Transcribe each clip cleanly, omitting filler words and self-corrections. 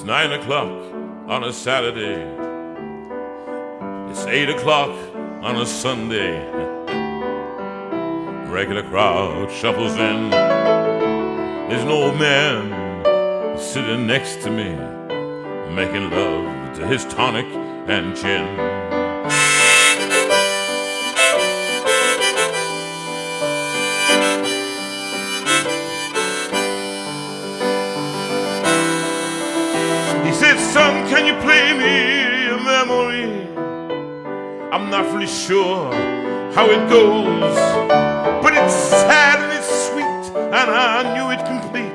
It's 9 o'clock on a Saturday. It's 8 o'clock on a Sunday. Regular crowd shuffles in. There's an old man sitting next to me, making love to his tonic and gin. He said, "Son, can you play me a memory? I'm not really sure how it goes, but it's sad and it's sweet, and I knew it complete.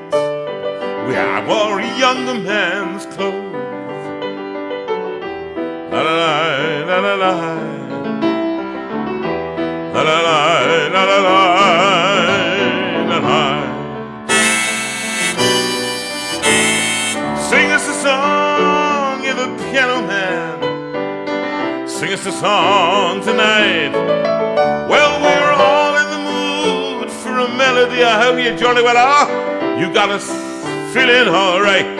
I wore a younger man's clothes. La la la, la la la, la la la, la la la, la la. Sing us a song, you're the piano man. Sing us a song tonight. Well, we're all in the mood for a melody. I hope you jolly well are. You got us feeling all right.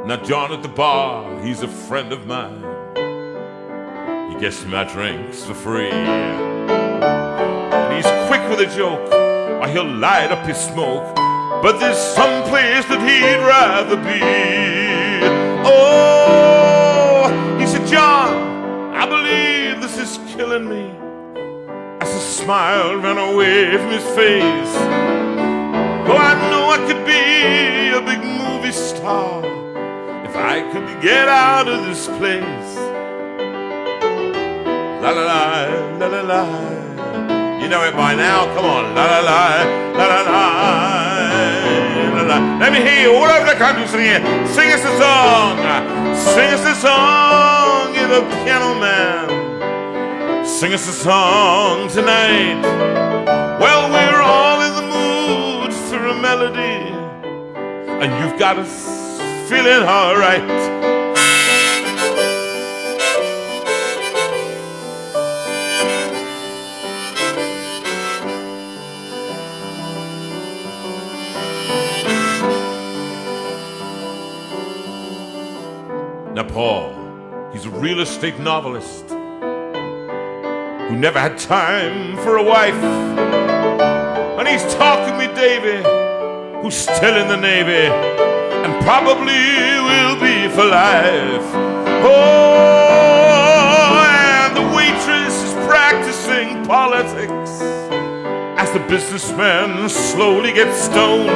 Now John at the bar, he's a friend of mine. He gets me my drinks for free, and he's quick with a joke, or he'll light up his smoke. But there's some place that he'd rather be. Oh, he said, "John, I believe this is killing me." As a smile ran away from his face. Oh, I know I could be a big movie star if I could get out of this place. La la la, la la la. You know it by now, come on. La la la, la la la. Let me hear you all over the country singing. Sing us a song. Sing us a song, you're the piano man. Sing us a song tonight. Well, we're all in the mood for a melody, and you've got us feeling all right. Now Paul, he's a real estate novelist who never had time for a wife. And he's talking with Davy, who's still in the Navy and probably will be for life. Oh, and the waitress is practicing politics as the businessman slowly gets stoned.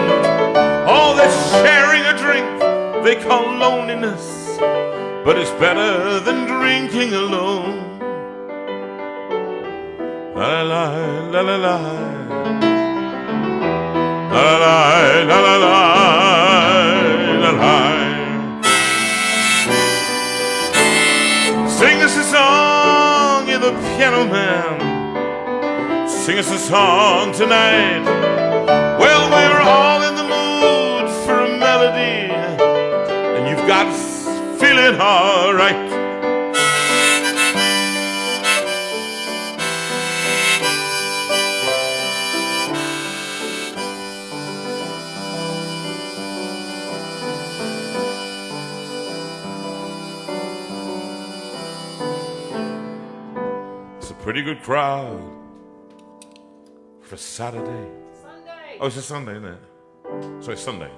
Oh, they're sharing a drink they call loneliness, but it's better than drinking alone. La la la la la, la la la la la, la la. Sing us a song, you're the piano man. Sing us a song tonight. Well, we're all in the mood for a melody, and you've got us feeling all right. It's a pretty good crowd for Saturday. Sunday. Oh, it's a Sunday, isn't it? So it's Sunday.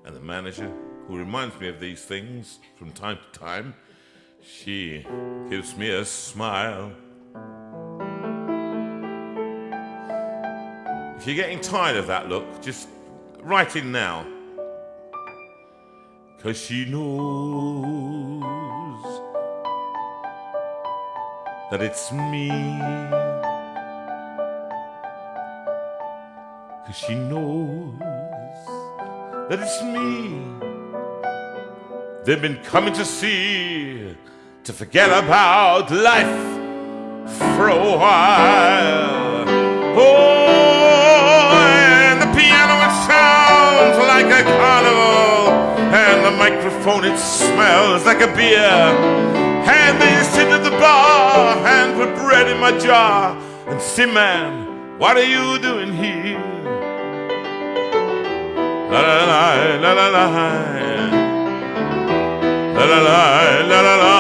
And the manager, who reminds me of these things from time to time, she gives me a smile. If you're getting tired of that look, just write in now. 'Cause she knows that it's me. 'Cause she knows that it's me. They've been coming to see, to forget about life for a while. Oh, and the piano, it sounds like a carnival. the microphone, it smells like a beer. And they sit at the bar and put bread in my jar and say, man, what are you doing here? La la la la la la la la la la la la.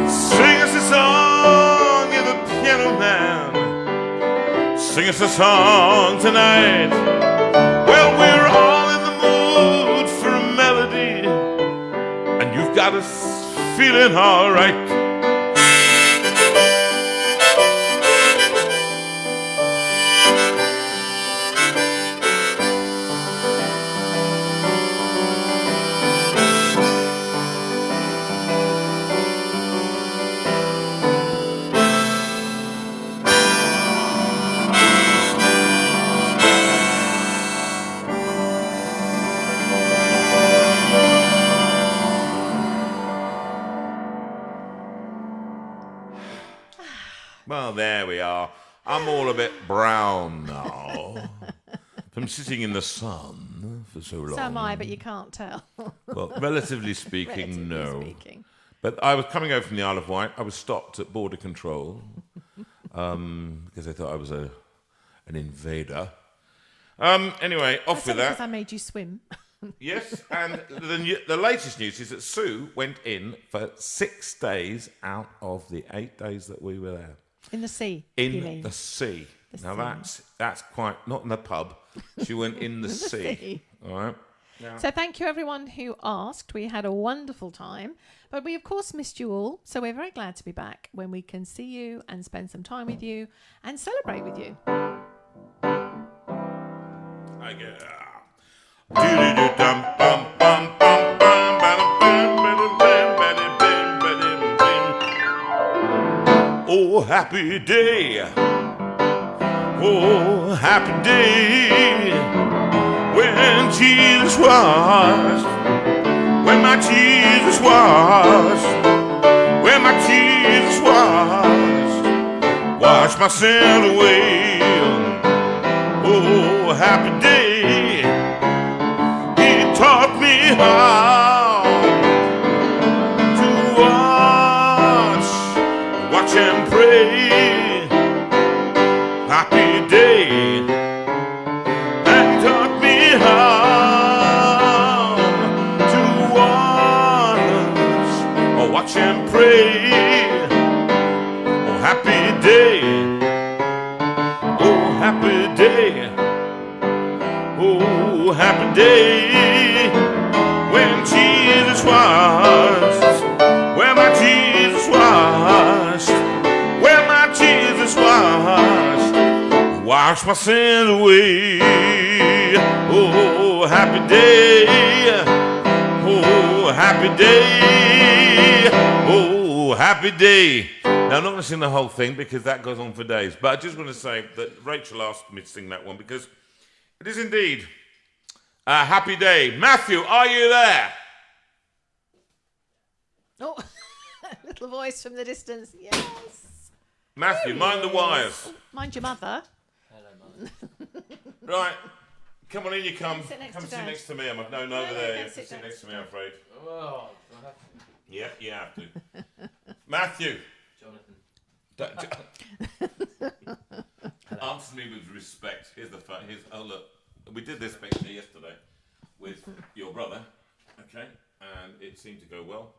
Sing us a song, you're the piano man. Sing us a song tonight. Well, we're all in the mood for a melody, and you've got us feeling all right. Well, there we are. I'm all a bit brown now from sitting in the sun for so long. So am I, but you can't tell. Well, relatively speaking, no. Relatively speaking. But I was coming over from the Isle of Wight. I was stopped at border control because they thought I was an invader. Anyway, off with that. Because I made you swim. Yes, and the latest news is that Sue went in for 6 days out of the 8 days that we were there. In the sea, In the sea. Now that's quite, not in the pub. She went in the sea. All right. Yeah. So thank you everyone who asked. We had a wonderful time, but we of course missed you all. So we're very glad to be back when we can see you and spend some time with you and celebrate with you. I get oh, happy day. Oh, happy day. When Jesus washed. When my Jesus washed. When my Jesus washed. Wash my sins away. Oh, happy day. He taught me how to watch and pray. Happy day. And taught me how to watch and pray. Oh, happy day. Oh, happy day. Oh, happy day. When Jesus washed. Where my Jesus washed. Where my Jesus washed. Wash my sins away. Oh, happy day. Oh, happy day. Oh, happy day. Now, I'm not going to sing the whole thing because that goes on for days, but I just want to say that Rachel asked me to sing that one because it is indeed a happy day. Matthew, are you there? Oh, little voice from the distance. Yes. Matthew, mind the wires. Oh, mind your mother. Hello, Mum. Right. Come on in, you come. Sit next Come to sit Dad. next to me. I'm over No, there. don't You have to sit sit next next to to me, I'm afraid. Oh, do I have to? Yep, you have to. Matthew. Jonathan. Answer me with respect. Here's the fact. Oh, look. We did this picture yesterday with your brother, okay? And it seemed to go well.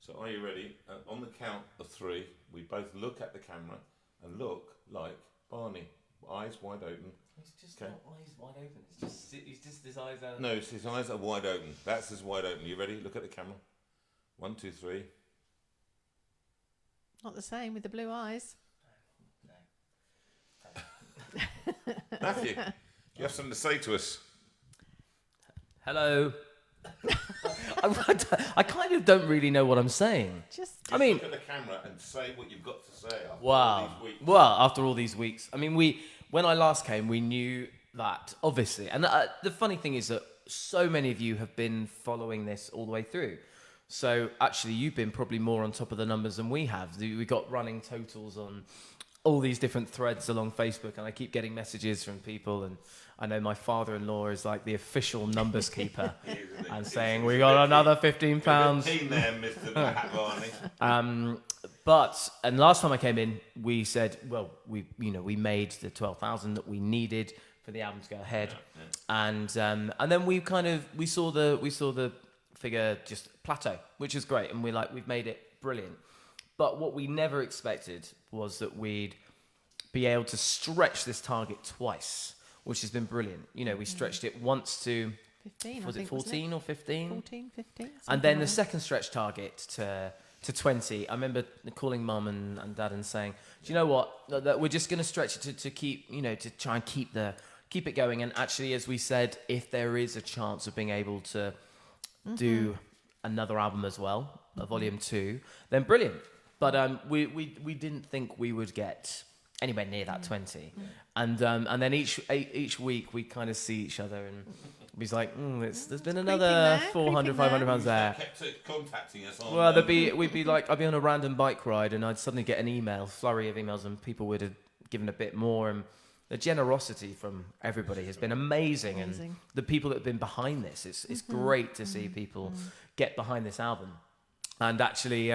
So are you ready? On the count of 3, we both look at the camera and look like Barney. Eyes wide open. He's just not eyes wide open. He's just his eyes out. No, his eyes are wide open. That's his wide open. You ready? Look at the camera. 1, 2, 3. Not the same with the blue eyes. No. Matthew, you have something to say to us. Hello. I kind of don't really know what I'm saying. Just I mean, Look at the camera and say what you've got to say after wow. all these weeks. Well, after all these weeks, I mean, when I last came, we knew that obviously, and the funny thing is that so many of you have been following this all the way through. So actually, you've been probably more on top of the numbers than we have. We got running totals on all these different threads along Facebook, and I keep getting messages from people, and I know my father-in-law is like the official numbers keeper and saying we got another £15. There, Mr. Varney. And last time I came in, we said, well, we made the 12,000 that we needed for the album to go ahead, and then we saw the figure just plateau, which is great, and we've made it brilliant. But what we never expected was that we'd be able to stretch this target twice, which has been brilliant. We stretched it once to 15. Was it 14 or 15? 14, 15. And then the second stretch target to 20. I remember calling Mum and Dad and saying, "Do you know what? That we're just going to stretch it to keep, to try and keep it going." And actually, as we said, if there is a chance of being able to do another album as well, a volume 2, then brilliant. But we didn't think we would get anywhere near that 20. And then each week we kind of see each other and he's like, there's been another 400, 500 pounds there. Kept contacting us on. Well, I'd be on a random bike ride and I'd suddenly get an flurry of emails, and people would have given a bit more, and the generosity from everybody has been amazing. And the people that have been behind this, it's great to see people get behind this album. And actually,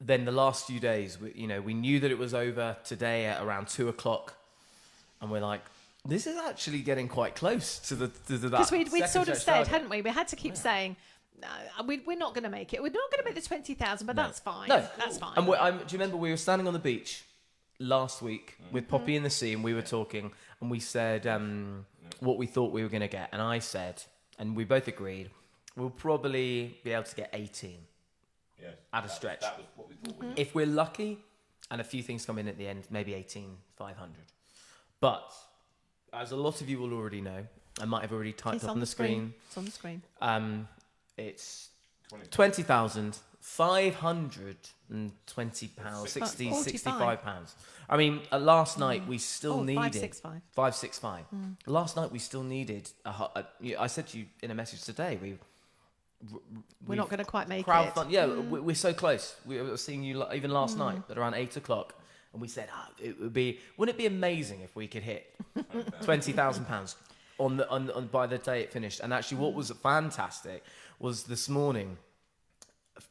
then the last few days, we knew that it was over today at around 2:00, and we're like, this is actually getting quite close to that. Because we'd sort of said, hadn't we? We had to keep saying, we're not going to make it. We're not going to make the 20,000, but that's fine. No, that's fine. And do you remember we were standing on the beach last week with Poppy in the sea, and we were talking, and we said what we thought we were going to get, and I said, and we both agreed, we'll probably be able to get 18 at a stretch. That was what we thought. If we're lucky, and a few things come in at the end, maybe 18,500. But as a lot of you will already know, I might have already typed up on the screen. It's on the screen. It's £20,520, 65 pounds. I mean, last night we still needed 565. Last night we still needed. I said to you in a message today, we're not going to quite make it. Yeah, we're so close. We were seeing you even last night at around 8:00. And we said, wouldn't it be amazing if we could hit £20,000 on by the day it finished? And actually, what was fantastic was this morning,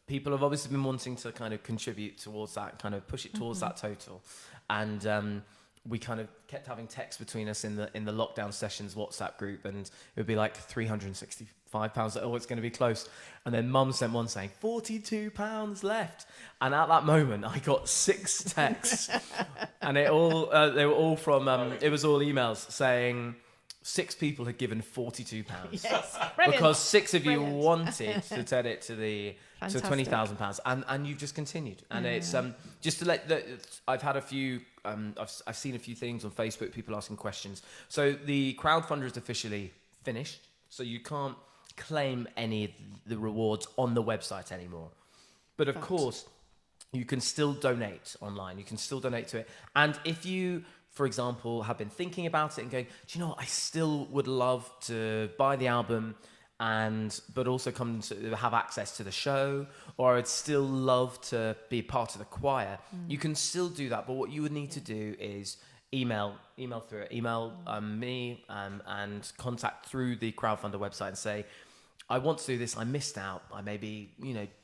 people have obviously been wanting to kind of contribute towards that, kind of push it towards that total, and we kind of kept having texts between us in the lockdown sessions WhatsApp group, and it would be like £365. Oh, it's going to be close. And then Mum sent one saying £42 left, and at that moment I got 6 texts, and they were all from it was all emails saying 6 people had given £42 because 6 of you wanted to set it to £20,000, and you've just continued. And it's just to I've had a few I've seen a few things on Facebook, people asking questions. So the crowdfunder is officially finished, so you can't claim any of the rewards on the website anymore, but of course you can still donate online. You can still donate to it, and if you, for example, have been thinking about it and going, do you know what, I still would love to buy the album but also come to have access to the show, or I'd still love to be part of the choir, you can still do that. But what you would need to do is email through it, me and contact through the crowdfunder website and say, I want to do this, I missed out, I maybe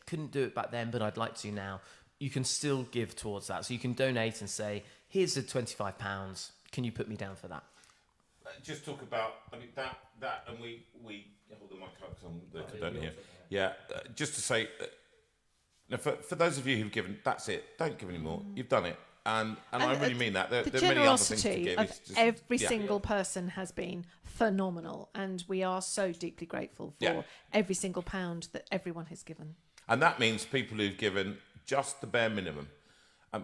couldn't do it back then, but I'd like to now. You can still give towards that, so you can donate and say, here's the £25, can you put me down for that? Just talk about, I mean, that and we hold the mic up on don't hear. Yeah, just to say, for those of you who've given, that's it, don't give any more, you've done it. And I really mean that. There are many other things to give. Of every single person has been phenomenal, and we are so deeply grateful for every single pound that everyone has given. And that means people who've given just the bare minimum.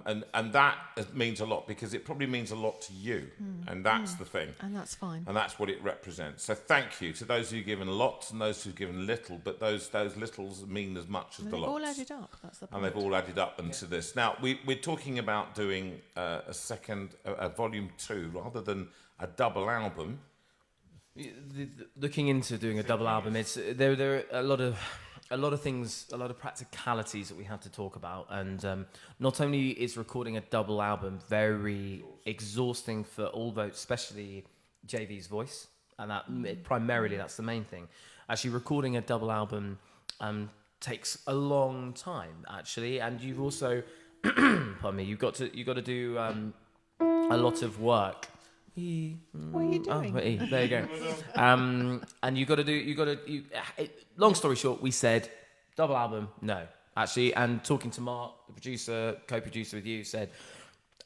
And that means a lot, because it probably means a lot to you. And that's the thing. And that's fine. And that's what it represents. So thank you to those who've given lots and those who've given little, but those littles mean as much as the lots. They've all added up, that's the point. And they've all added up into this. Now, we're talking about doing a volume 2 rather than a double album. Looking into doing a double album, there are a lot of a lot of things, a lot of practicalities that we had to talk about. And not only is recording a double album very exhausting for all those, especially JV's voice, and primarily that's the main thing. Actually, recording a double album takes a long time, actually, and you've also, pardon me, you've got to do a lot of work. What are you doing? There you go. And long story short, we said double album, no, actually. And talking to Mark, the producer, co-producer with you, said,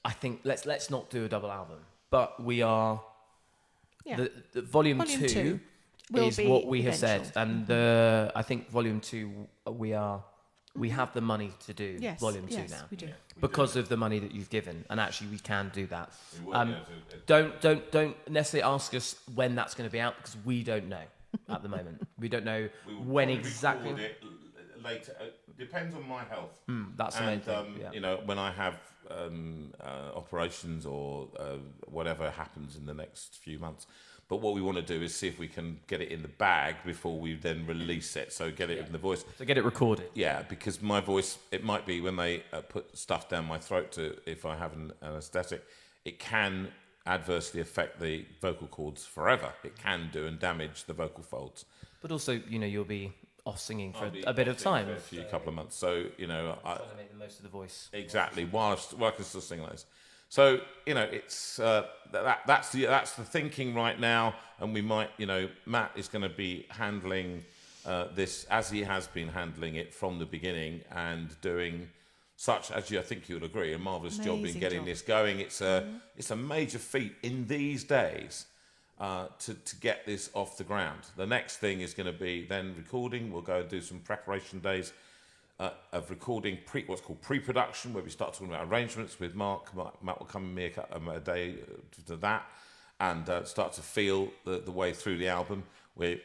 I think let's not do a double album, but we are. Yeah. The volume two is what we have said, and I think volume 2 we have the money to do volume 2 now. We do. Because of the money that you've given, and actually we can do that. Don't necessarily ask us when that's going to be out, because we don't know at the moment. We don't know when exactly. Record it later. Depends on my health. That's the main thing. You know, when I have operations or whatever happens in the next few months. But what we want to do is see if we can get it in the bag before we then release it. So get it in the voice. So get it recorded. Yeah, because my voice, it might be when they put stuff down my throat if I have an anesthetic, it can adversely affect the vocal cords forever. It can do and damage the vocal folds. But also, you know, you'll be off singing for a bit of time. For a couple of months. So, you know, trying to make the most of the voice. Exactly, while I can still sing those. So, you know, it's that's the thinking right now, and we might, you know, Matt is going to be handling this as he has been handling it from the beginning, and doing such, as I think you would agree, a marvellous job in getting this going. It's a major feat in these days to get this off the ground. The next thing is going to be then recording. We'll go and do some preparation days of recording what's called pre-production, where we start talking about arrangements with Mark. Matt will come and me a day to that, and start to feel the way through the album. We've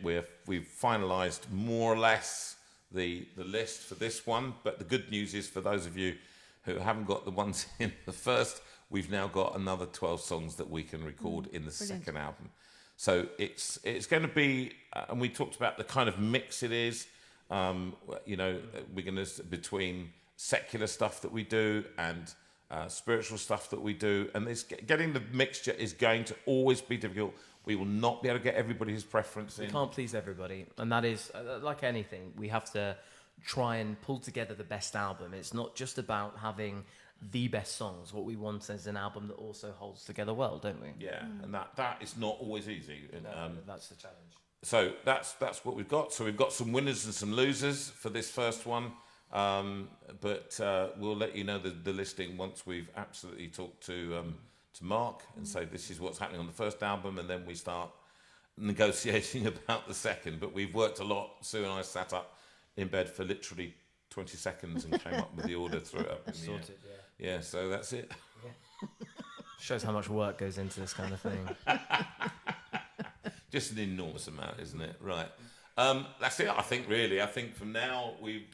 finalised more or less the list for this one, but the good news is, for those of you who haven't got the ones in the first, we've now got another 12 songs that we can record in the second album. So it's going to be, and we talked about the kind of mix it is. You know, we're going to, between secular stuff that we do and spiritual stuff that we do, and getting the mixture is going to always be difficult. We will not be able to get everybody's preference in. We can't please everybody, and that is like anything. We have to try and pull together the best album. It's not just about having the best songs. What we want is an album that also holds together well, don't we? Yeah, and that is not always easy. No, that's the challenge. So that's what we've got. So we've got some winners and some losers for this first one, but we'll let you know the listing once we've absolutely talked to Mark and say this is what's happening on the first album, and then we start negotiating about the second. But we've worked a lot. Sue and I sat up in bed for literally 20 seconds and came up with the order, threw it up in the air. Yeah, so that's it. Yeah. Shows how much work goes into this kind of thing. Just an enormous amount, isn't it? Right. That's it, I think, really. I think from now we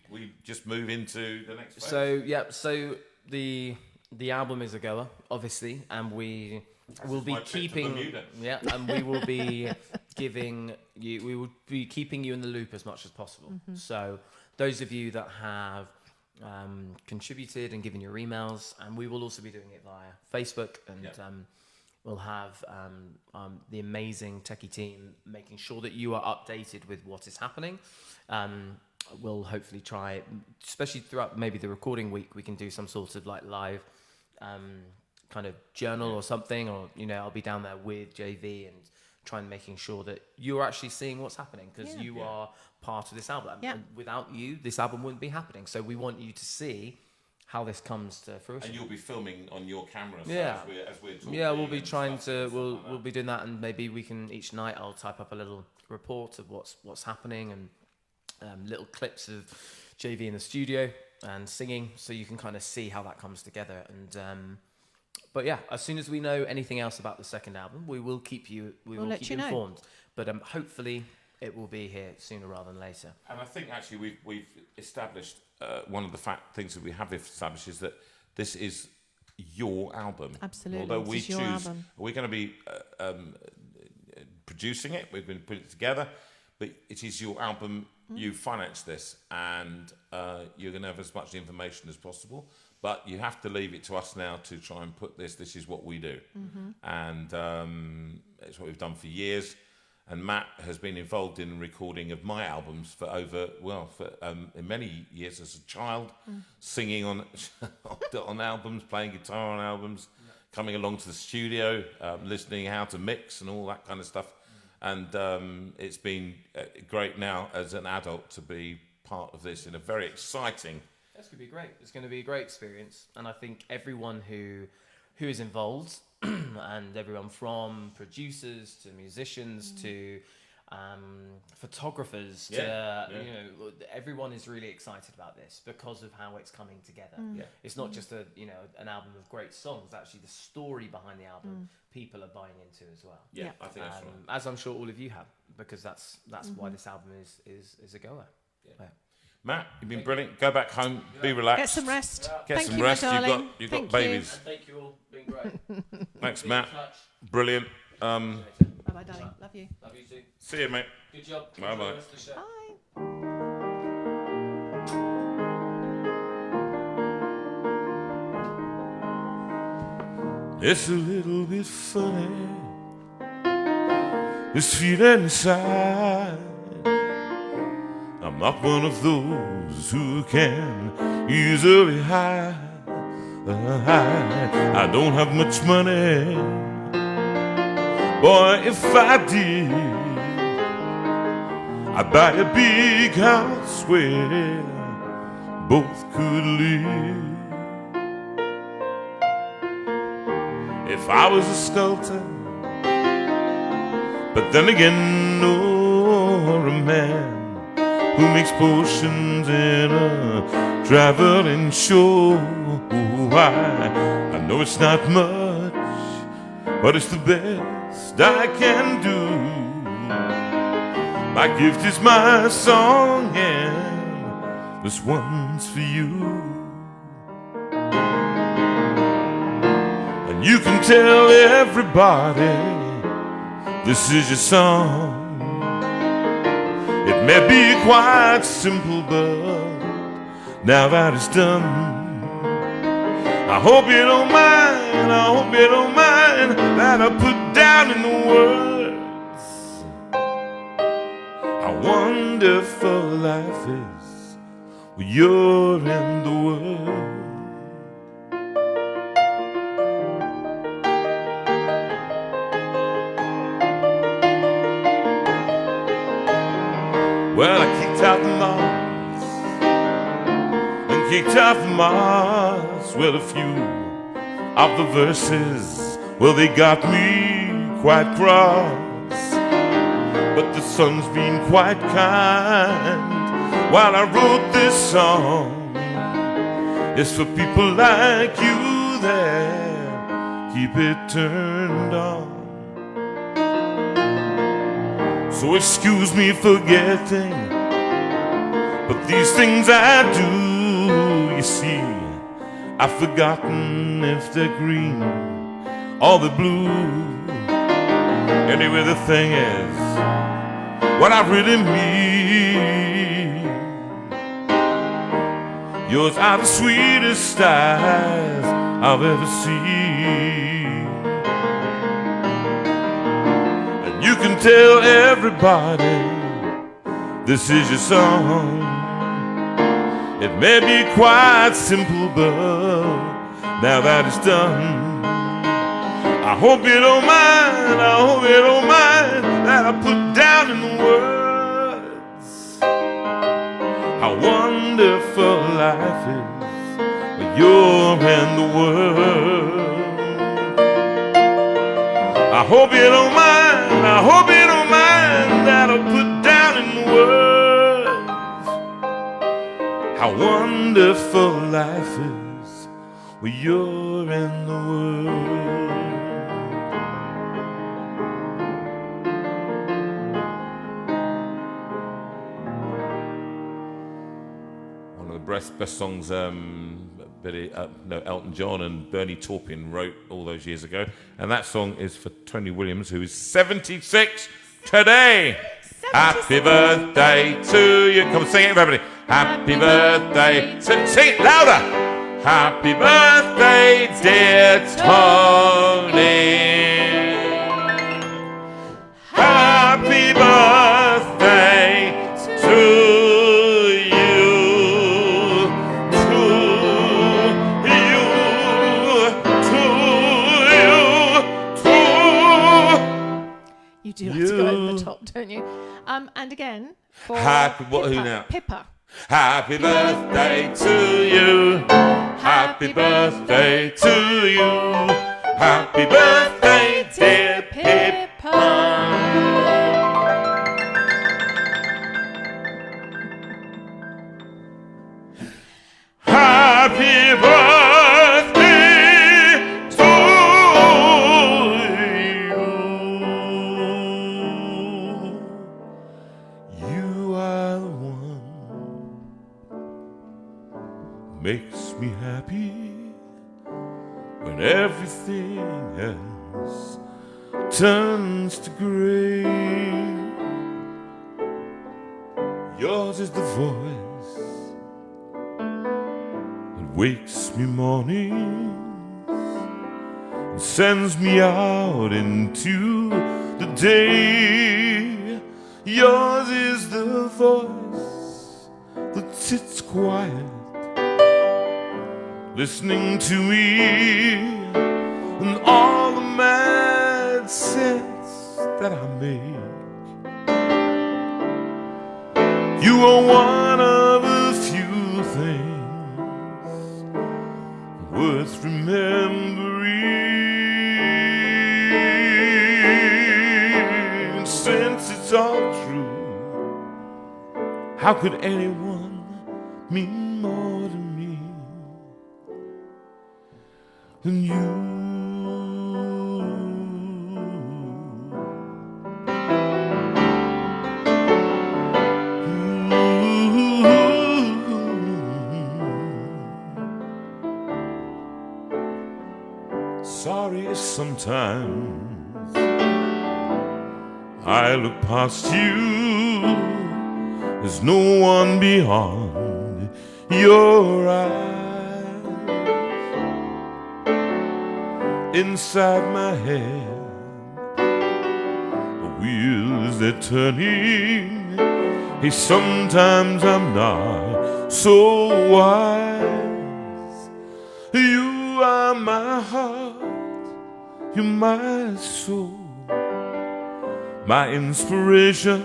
just move into the next phase. So, yeah, so the album is a goer, obviously, and we will be keeping... Yeah, and we will be keeping you in the loop as much as possible. Mm-hmm. So those of you that have contributed and given your emails, and we will also be doing it via Facebook, and we'll have the amazing techie team making sure that you are updated with what is happening. We'll hopefully try, especially throughout maybe the recording week, we can do some sort of like live kind of journal or something, or, you know, I'll be down there with JV and try and making sure that you're actually seeing what's happening, because you are part of this album. Yeah. And without you, this album wouldn't be happening. So we want you to see how this comes to fruition. And you'll be filming on your camera, so as we're talking. Yeah, we'll be trying to, we'll be doing that, and maybe we can, each night I'll type up a little report of what's happening, and little clips of JV in the studio and singing, so you can kind of see how that comes together. And but yeah, as soon as we know anything else about the second album, we will keep you informed. But hopefully it will be here sooner rather than later. And I think actually we've established one of the things that we have established is that this is your album. Absolutely. Although we choose, we're going to be producing it. We've been putting it together, but it is your album you finance this, and you're going to have as much information as possible. But you have to leave it to us now to try and put this. This is what we do, and it's what we've done for years. And Matt has been involved in recording of my albums for in many years as a child, singing on on albums, playing guitar on albums, coming along to the studio, listening how to mix and all that kind of stuff. And it's been great now as an adult to be part of this in a very exciting. That's going to be great. It's going to be a great experience, and I think everyone who is involved, and everyone from producers to musicians to photographers to everyone is really excited about this because of how it's coming together. It's not just an album of great songs. Actually, the story behind the album people are buying into as well. I think that's right. As I'm sure all of you have, because that's why this album is a goer. Matt, you've been brilliant. Go back home, be relaxed. Get some rest. Get Thank some you, rest. my darling. You've Thank got you. babies. And thank you all. Been great. Thanks, Matt. Brilliant. Bye-bye, darling. Love you. Love you too. See you, mate. Good job. Bye-bye. Enjoy the rest of the show. Bye. It's a little bit funny, this feeling inside. I'm not one of those who can easily hide. I don't have much money, boy, if I did, I'd buy a big house where both could live. If I was a sculptor, but then again, or a man who makes potions in a traveling show. I know it's not much, but it's the best I can do. My gift is my song, and this one's for you. And you can tell everybody this is your song. It may be quite simple, but now that it's done, I hope you don't mind, I hope you don't mind that I put down in the words how wonderful life is when you're in the world. Well, I kicked out Mars and kicked out Mars. Well, a few of the verses, well, they got me quite cross, but the sun's been quite kind while I wrote this song. It's for people like you that keep it turned on. So excuse me for forgetting, but these things I do, you see, I've forgotten if they're green or the blue. Anyway, the thing is, what I really mean, yours are the sweetest eyes I've ever seen. You can tell everybody this is your song. It may be quite simple, but now that it's done, I hope you don't mind, I hope you don't mind that I put down in the words how wonderful life is when you're in the world. I hope you don't mind, I hope you don't mind that I put down in the words how wonderful life is when you're in the world. One of the best songs Elton John and Bernie Taupin wrote all those years ago, and that song is for Tony Williams, who is 76 today. Happy birthday to you. Come on, sing it, everybody. Happy birthday. Sing it louder. Happy birthday, dear Tony. Happy birthday to you. To you. To you. To You do have to go over the top, don't you? And again, for Happy- what- who Pippa, now? Pippa. Happy birthday to you. Happy birthday to you. Happy birthday, dear Pippa. Happy birthday to you. You are the one makes me happy when everything else turns to gray. Yours is the voice that wakes me mornings and sends me out into the day. Yours is the voice that sits quiet, listening to me and all the mad sense that I make. You are one of a few things worth remembering. Since it's all true, how could anyone mean more to me than you? Sorry sometimes I look past you. There's no one beyond your eyes. Inside my head, the wheels they're turning. Hey, sometimes I'm not so wise. You are my heart, you're my soul, my inspiration,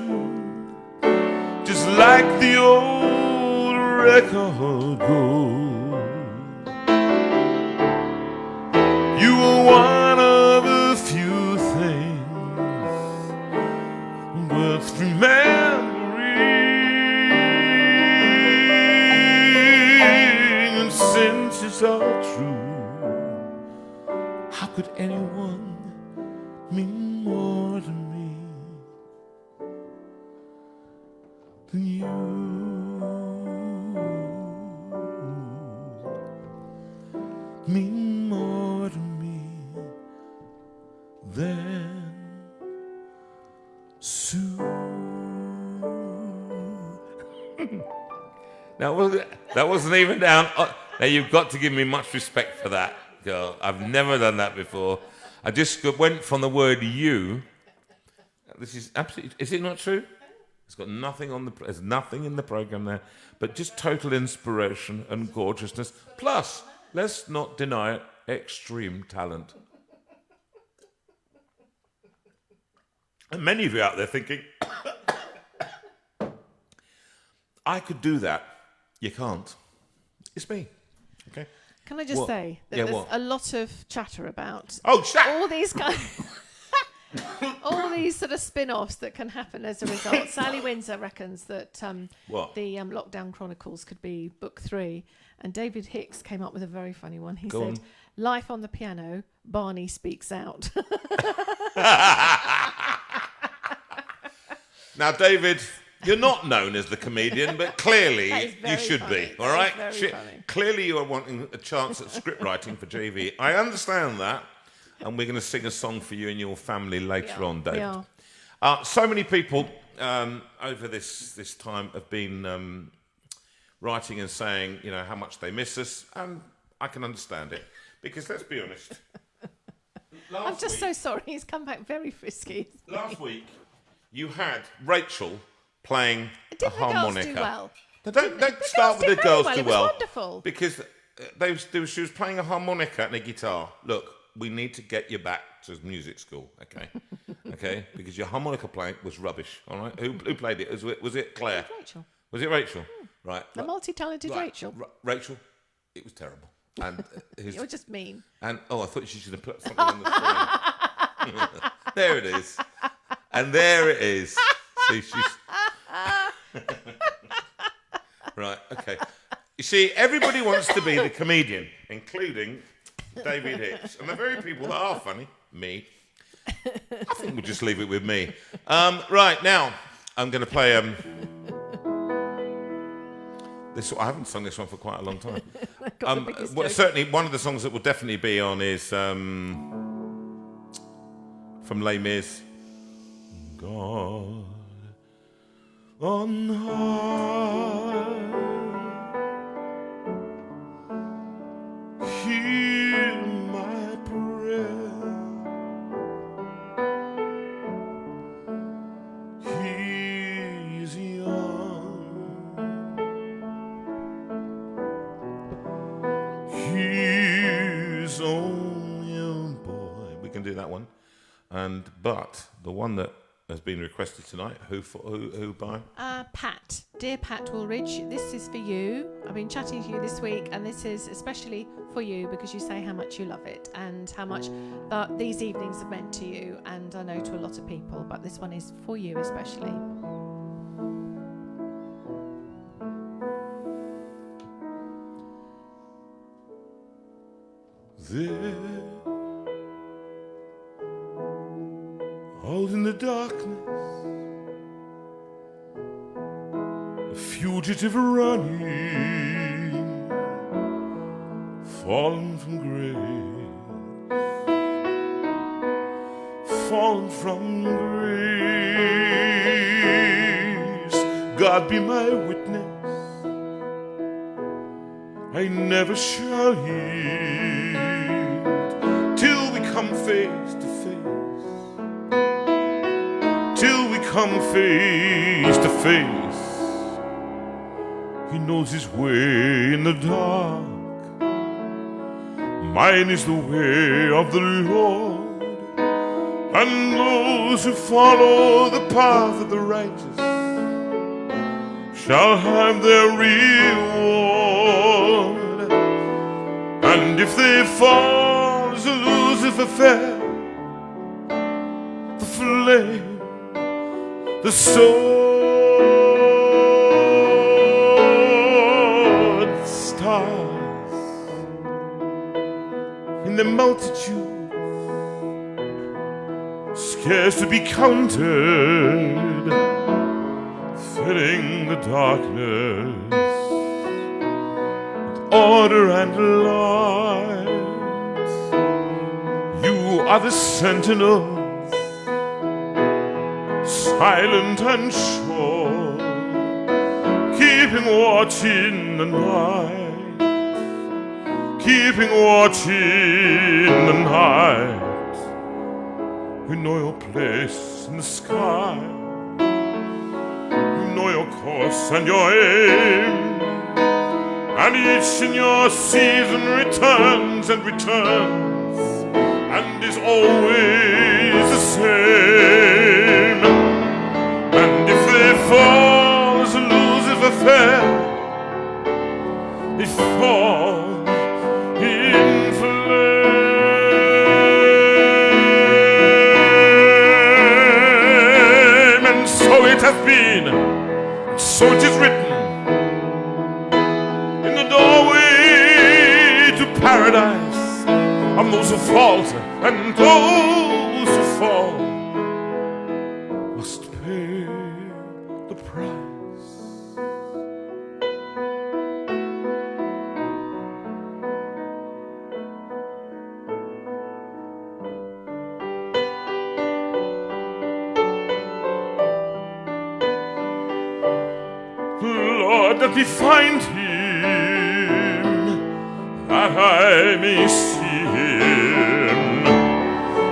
just like the old record goes. You are one of a few things worth remembering. And since it's all true, how could anyone mean more to me than you? Mean more to me than Sue. That wasn't even down. Now you've got to give me much respect for that, girl. I've never done that before. I just went from the word "you." This is absolutely. Is it not true? It's got nothing on the. There's nothing in the program there, but just total inspiration and gorgeousness. Plus, let's not deny it, extreme talent. And many of you out there thinking, I could do that. You can't. It's me. Okay. Can I just What? say that Yeah, there's what? a lot of chatter about Oh, shut! all these kind all these sort of spin-offs that can happen as a result. Sally Windsor reckons that What? the Lockdown Chronicles could be book 3, and David Hicks came up with a very funny one. He Go said, on. "Life on the piano, Barney speaks out." Now, David, you're not known as the comedian, but clearly That is you very should funny. be. All That right? is very funny. Clearly, you are wanting a chance at script writing for JV. I understand that, and we're going to sing a song for you and your family later Yeah, on, David. we are. So many people over this time have been writing and saying, how much they miss us, and I can understand it because let's be honest. I'm just so sorry. He's come back very frisky. Last week, you had Rachel playing a harmonica. Didn't the girls do well? Don't start with the girls do It was well. wonderful. Because she was playing a harmonica and a guitar. Look, we need to get you back to music school, okay? Okay? Because your harmonica playing was rubbish, all right? Who played it? Was it Claire? Rachel. Was it Rachel? Right. The multi-talented Rachel. Rachel, it was terrible. And You're just mean. And I thought she should have put something on the screen. There it is. And there it is. See, she's right. Okay. You see, everybody wants to be the comedian, including David Hicks, and the very people that are funny, me. I think we'll just leave it with me. Right now, I'm going to play. I haven't sung this one for quite a long time. Certainly, one of the songs that will definitely be on is from Les Mis. God on high, hear my prayer. He's young. He's only a boy. We can do that one. But the one that has been requested tonight, who by? Pat. Dear Pat Woolridge, this is for you. I've been chatting to you this week, and this is especially for you because you say how much you love it and how much these evenings have meant to you, and I know to a lot of people, but this one is for you especially. There, out in the darkness, a fugitive running, fallen from grace, fallen from grace. God be my witness, I never shall yield till we come face to face, till we come face to face. He knows his way in the dark, mine is the way of the Lord, and those who follow the path of the righteous shall have their reward. And if they fall as Lucifer fell, the flame, the sword, stars in the multitude, scarce to be counted, filling the darkness with order and light. You are the sentinels, silent and sure, keeping watch in the night, keeping watch in the night. You know your place in the sky, your course and your aim, and each in your season returns and returns, and is always the same. And if they fall as Lucifer fell, they fall in flame. And so it has been, so it is written in the doorway to paradise, of those who falter and those who fall must pay the price. Lord, let me find him, that I may see him,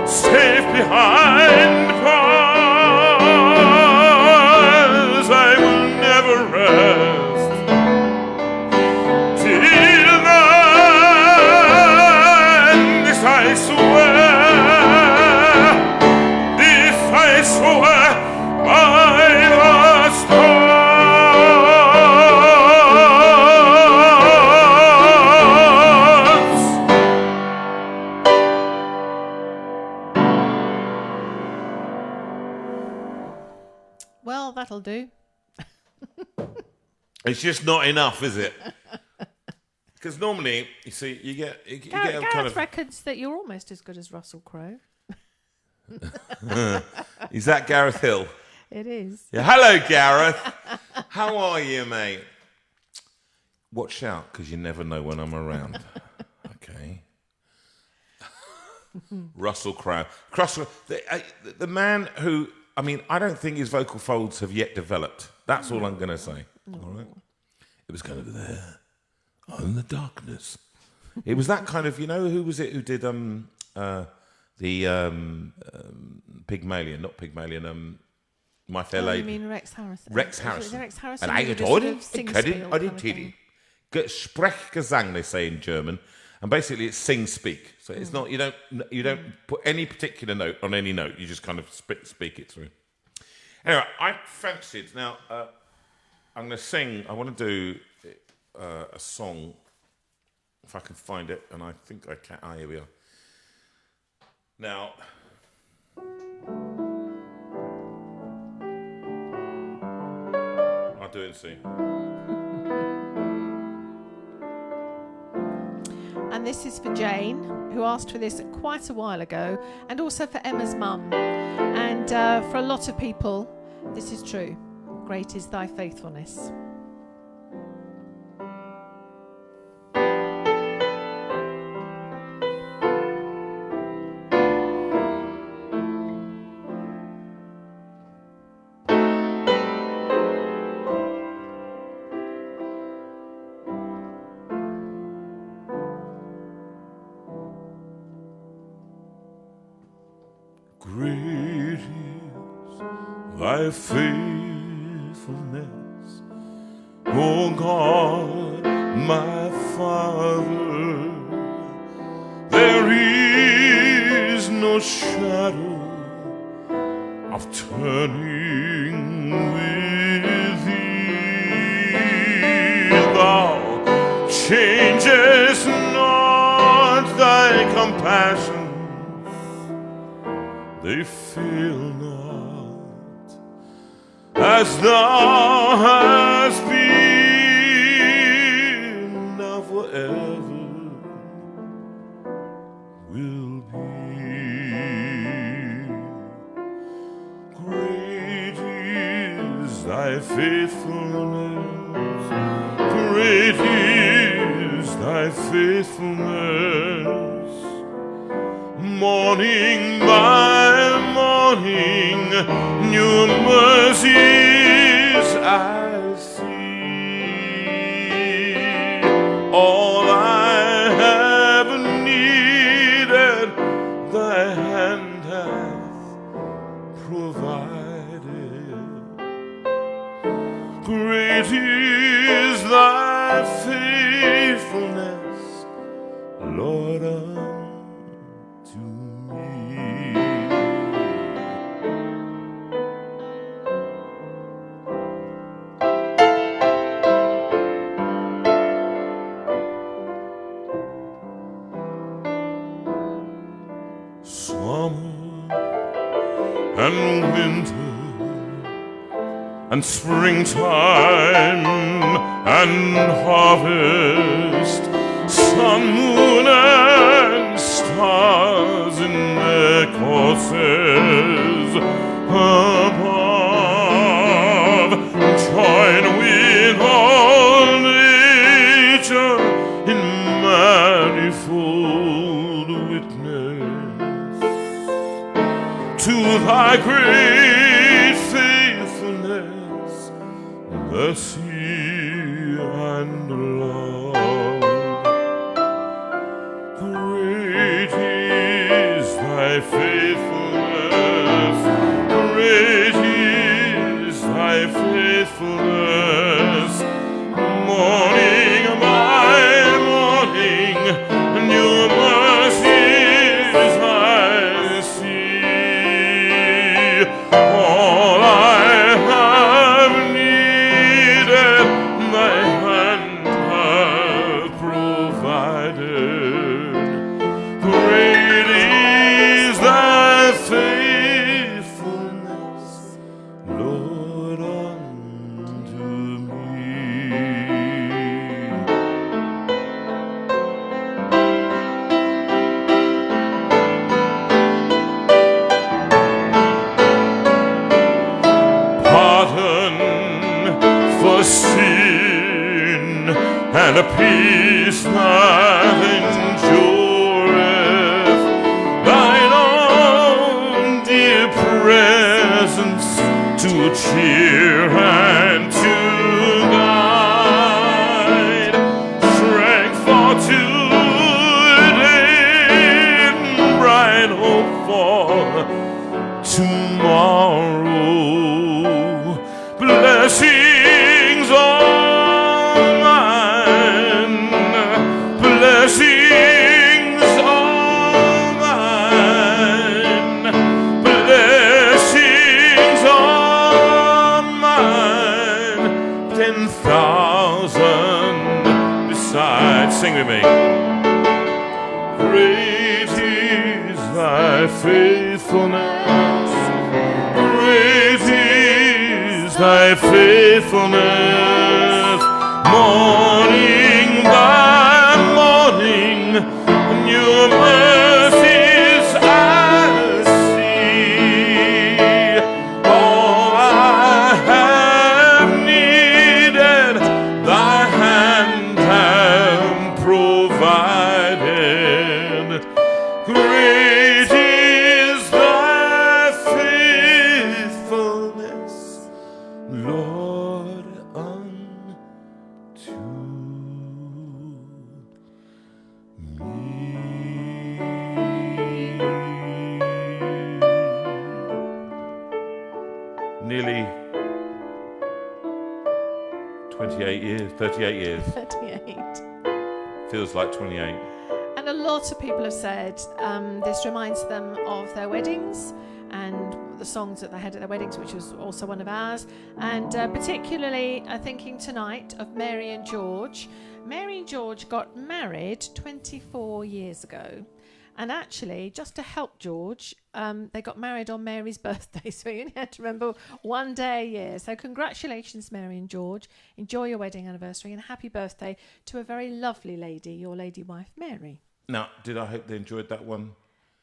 safe behind bars. I will never rest till then. This I swear, this I swear by the stars. Well, that'll do. It's just not enough, is it? Because normally, you see, you get a Gareth kind of. reckons that you're almost as good as Russell Crowe. Is that Gareth Hill? It is. Yeah. Hello, Gareth. How are you, mate? Watch out, because you never know when I'm around. Okay. Russell Crowe. The man who, I mean, I don't think his vocal folds have yet developed. That's all I'm going to say. All right. It was kind of there, in the darkness. It was that kind of, you know, who was it who did Pygmalion, not Pygmalion, My Fair Lady. You mean Rex Harrison? Rex Harrison. Rex Harrison. And I who did told sort him, of sing-spiel kind of thing. Sprechgesang, they say in German, and basically it's sing-speak. So it's not, you don't put any particular note on any note. You just kind of speak it through. Anyway, I fancied, now I'm going to sing, I want to do a song, if I can find it, and I think I can. Here we are. Now, I'll do it and see. And this is for Jane, who asked for this quite a while ago, and also for Emma's mum. And for a lot of people, this is true. Great is thy faithfulness. Great is thy faithfulness, O God, my Father. There is no shadow of turning with thee. Thou changest not thy compassion, they fail not, as thou hast been, now forever will be. Great is thy faithfulness, great is thy faithfulness. Morning by morning, new mercies I see. All I have needed, thy hand hath provided. Great is thy faithfulness, Lord, unto me. Summer and winter and springtime and harvest, sun, moon, and stars in their courses above, join with all nature in manifold witness to thy great faithfulness, the sea faithfulness. Morning by morning, new mercies I see. All I have needed, thy hand hath provided. Great is thy faithfulness, Lord, unto me. Pardon for sin and a peace that endureth, thine own dear presence to cheer and to guide, strength for today and bright hope for tomorrow. Blessings all mine, blessings all mine, blessings all mine, 10,000 besides. Sing with me. Great is thy faithfulness, great is thy faithfulness. Morning by morning, new mercies I see. All I have needed, thy hand hath provided. Great is thy faithfulness, Lord, unto me. Nearly 28 years, 38 years. 38. Feels like 28. And a lot of people have said this reminds them of their weddings and the songs that they had at their weddings, which was also one of ours. And particularly thinking tonight of Mary and George. Mary and George got married 24 years ago. And actually, just to help George, they got married on Mary's birthday. So you only had to remember one day a year. So congratulations, Mary and George. Enjoy your wedding anniversary and happy birthday to a very lovely lady, your lady wife, Mary. Now, I hope they enjoyed that one?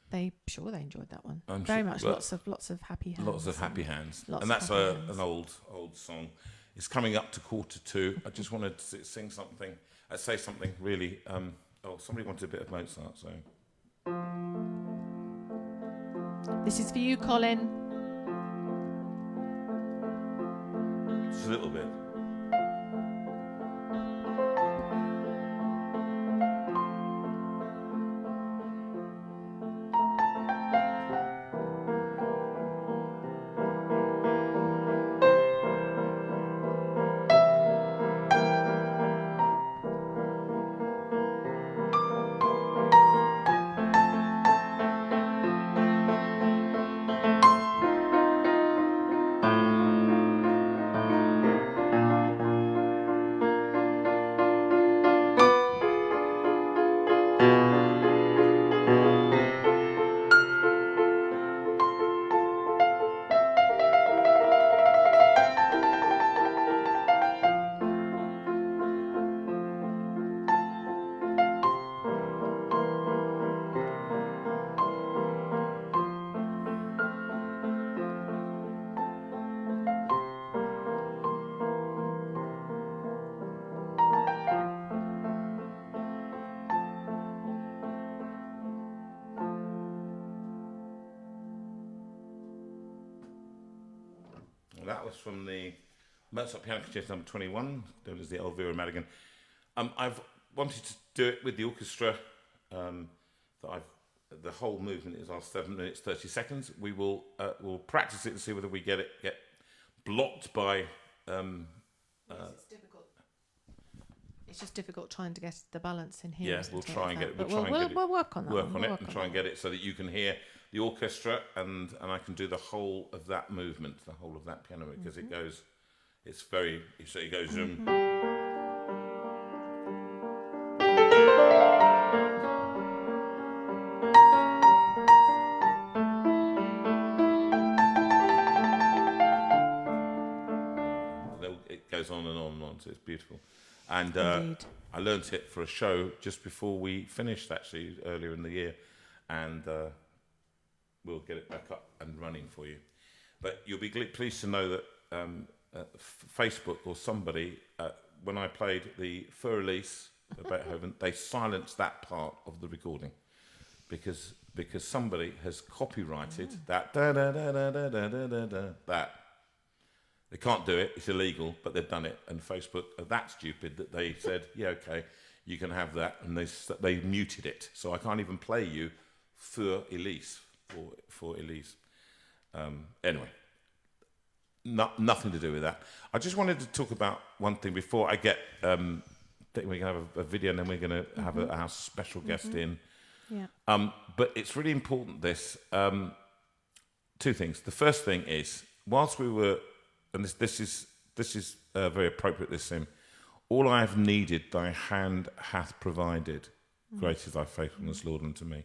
They enjoyed that one. I'm Very sure- much. well, lots of happy hands. Lots of happy hands. Lots And of that's happy hands. an old song. It's coming up to 1:45. I just wanted to sing something, say something really. Somebody wanted a bit of Mozart, so. This is for you, Colin. Just a little bit. That was from the Mozart Piano Concerto number 21, known as the Elvira Madigan. I've wanted to do it with the orchestra. The whole movement is our 7 minutes 30 seconds. We'll practice it and see whether we get blocked by. It's difficult. It's just difficult trying to get the balance in here. Yeah, isn't we'll it, try and with get. that? We'll try and get it. We'll work on that. Work on it and try and get it so that you can hear the orchestra and I can do the whole of that movement, the whole of that piano, because it goes. It's very. So it goes. It goes on and on and on, so it's beautiful. And I learnt it for a show just before we finished, actually, earlier in the year. And we'll get it back up and running for you. But you'll be pleased to know that Facebook or somebody, when I played the Fur Elise of Beethoven, they silenced that part of the recording because somebody has copyrighted that that. They can't do it, it's illegal, but they've done it. And Facebook are that stupid that they said, yeah, okay, you can have that. And they muted it. So I can't even play you for Elise. For Elise. Anyway, nothing to do with that. I just wanted to talk about one thing before I get... I think we're going to have a video and then we're going to have our special guest in. Yeah. But it's really important, this. Two things. The first thing is, whilst we were... And this is very appropriate, this hymn. All I have needed, thy hand hath provided. Great is thy faithfulness, Lord, unto me.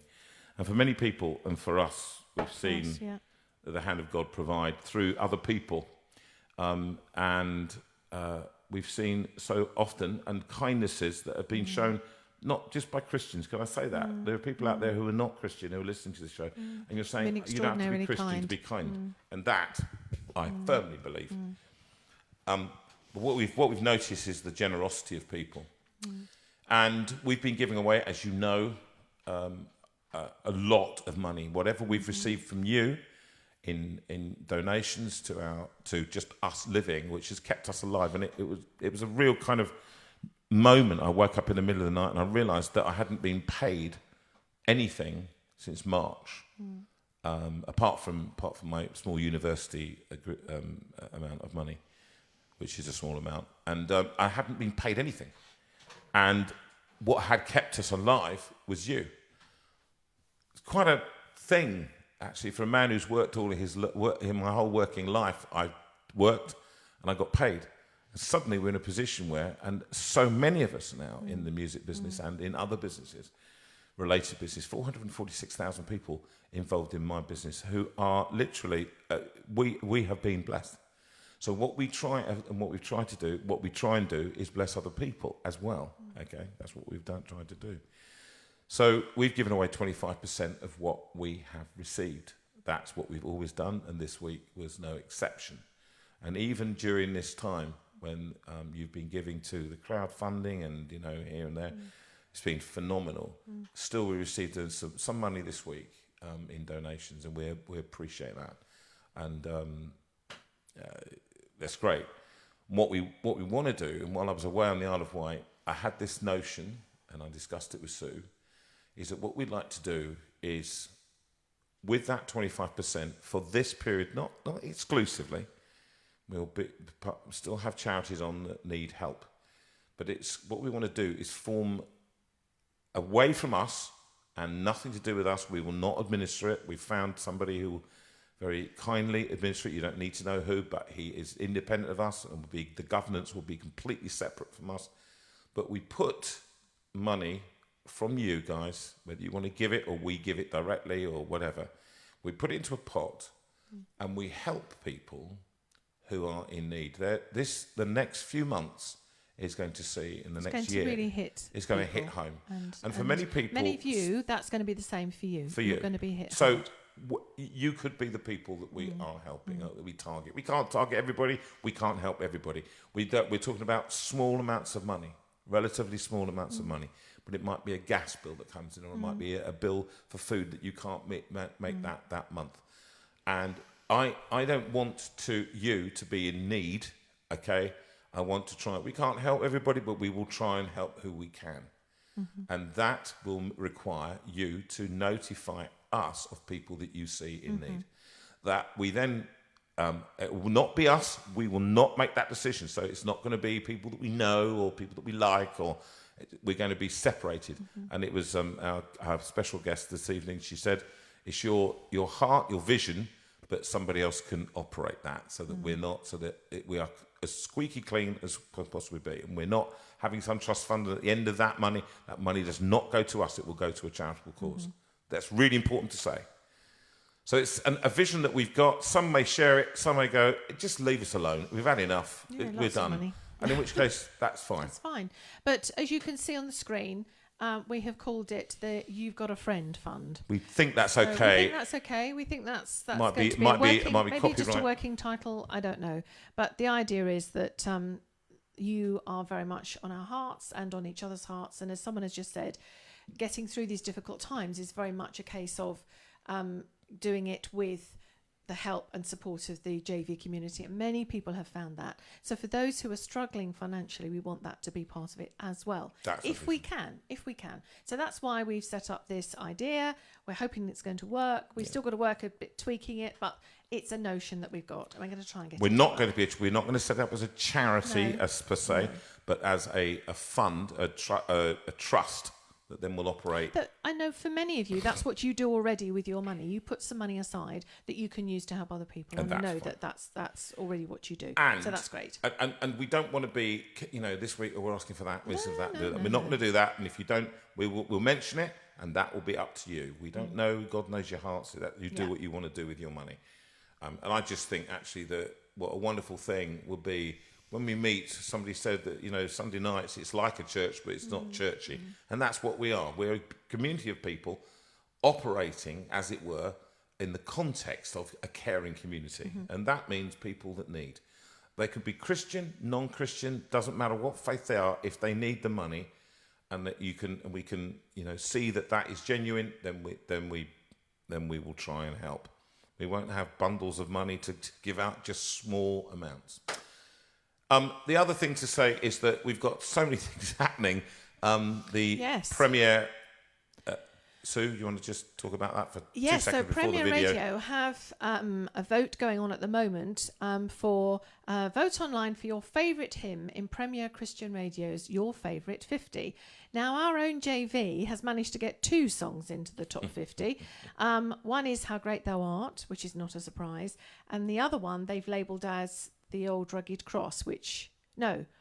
And for many people, and for us, we've seen the hand of God provide through other people. And we've seen so often, and kindnesses that have been shown, not just by Christians, can I say that? There are people out there who are not Christian, who are listening to the show, and you're saying, you don't have to be Christian to be kind. And that... I firmly believe. But what we've noticed is the generosity of people, and we've been giving away, as you know, a lot of money. Whatever we've received from you in donations to just us living, which has kept us alive, and it was a real kind of moment. I woke up in the middle of the night and I realised that I hadn't been paid anything since March. Apart from my small university amount of money, which is a small amount, and I hadn't been paid anything. And what had kept us alive was you. It's quite a thing, actually, for a man who's worked all of his work, in my whole working life. I worked and I got paid. And suddenly we're in a position where, and so many of us now in the music business and in other businesses, related business, 446,000 people involved in my business who are literally, we have been blessed. So what we try and do is bless other people as well. Okay, that's what we've tried to do. So we've given away 25% of what we have received. That's what we've always done, and this week was no exception. And even during this time when you've been giving to the crowdfunding and here and there, it's been phenomenal. Still, we received some money this week in donations, and we appreciate that, and that's great. What we want to do, and while I was away on the Isle of Wight, I had this notion, and I discussed it with Sue, is that what we'd like to do is, with that 25% for this period, not exclusively, we'll still have charities on that need help, but it's what we want to do is form away from us and nothing to do with us. We will not administer it. We've found somebody who will very kindly administer it. You don't need to know who, but he is independent of us, and the governance will be completely separate from us. But we put money from you guys, whether you want to give it or we give it directly or whatever, we put it into a pot and we help people who are in need. The next few months is going to see in the next year. It's going to hit home. And for many people... Many of you, that's going to be the same for you. For you. You're going to be hit So hard. You could be the people that we are helping, that we target. We can't target everybody. We can't help everybody. We're talking about small amounts of money, relatively small amounts of money. But it might be a gas bill that comes in, or it might be a bill for food that you can't make that month. And I don't want you to be in need, okay? I want to try. We can't help everybody, but we will try and help who we can. And that will require you to notify us of people that you see in need. That we then it will not be us. We will not make that decision. So it's not going to be people that we know or people that we like, or we're going to be separated. And it was our special guest this evening. She said, it's your heart, your vision, but somebody else can operate that, so that we're not, so that we are as squeaky clean as possibly be. And we're not having some trust fund at the end of that money does not go to us. It will go to a charitable cause. That's really important to say. So it's a vision that we've got. Some may share it, some may go, just leave us alone. We've had enough. Yeah, We're lots of done. money. And in which case, that's fine. That's fine. But as you can see on the screen, we have called it the You've Got a Friend Fund. We think that's So okay. we think that's okay. We think that's Might going be- to be might a be- working, might be maybe just a copyright. working title. I don't know. But the idea is that you are very much on our hearts and on each other's hearts. And as someone has just said, getting through these difficult times is very much a case of doing it with the help and support of the JV community, and many people have found that. So for those who are struggling financially, we want that to be part of it as well, if we can. So that's why we've set up this idea. We're hoping it's going to work. We've still got to work a bit tweaking it, but it's a notion that we've got, and we're going to try and get We're it not to going to be. We're not going to set it up as a charity, No. as per se, but as a fund, a trust that then will operate. But I know for many of you, that's what you do already with your money. You put some money aside that you can use to help other people, and I know fine. that's already what you do. And, so that's great. And we don't want to be, this week we're asking for that, this, that. no, We're not going to do that. And if you don't, we'll mention it, and that will be up to you. We don't know. God knows your heart, so that you do what you want to do with your money. And I just think actually that what a wonderful thing would be when we meet. Somebody said that Sunday nights it's like a church, but it's not churchy, and that's what we are. We're a community of people operating, as it were, in the context of a caring community, and that means people that need. They could be Christian, non-Christian, doesn't matter what faith they are. If they need the money, and that we can see that is genuine, then we will try and help. We won't have bundles of money to give out, just small amounts. The other thing to say is that we've got so many things happening. Yes. Premiere. Sue, you want to just talk about that for 2 Yes, seconds so before Premier the video? Radio have a vote going on at the moment for vote online for your favourite hymn in Premier Christian Radio's Your Favourite 50. Now, our own JV has managed to get 2 songs into the top 50. One is How Great Thou Art, which is not a surprise, and the other one they've labelled as The Old Rugged Cross,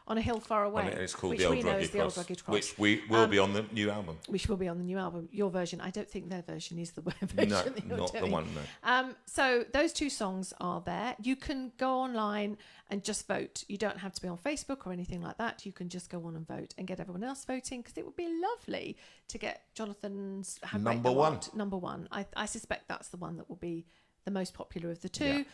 On a Hill Far Away. It's called which the Old we know Rugged is the Old Cross, Rugged Cross. which we will be on the new album. Which will be on the new album. Your version, I don't think their version is the version No, that you're not doing. the one. No. So those 2 songs are there. You can go online and just vote. You don't have to be on Facebook or anything like that. You can just go on and vote and get everyone else voting, because it would be lovely to get Jonathan's How Great Number Thou one. Art number one. I suspect that's the one that will be the most popular of the 2.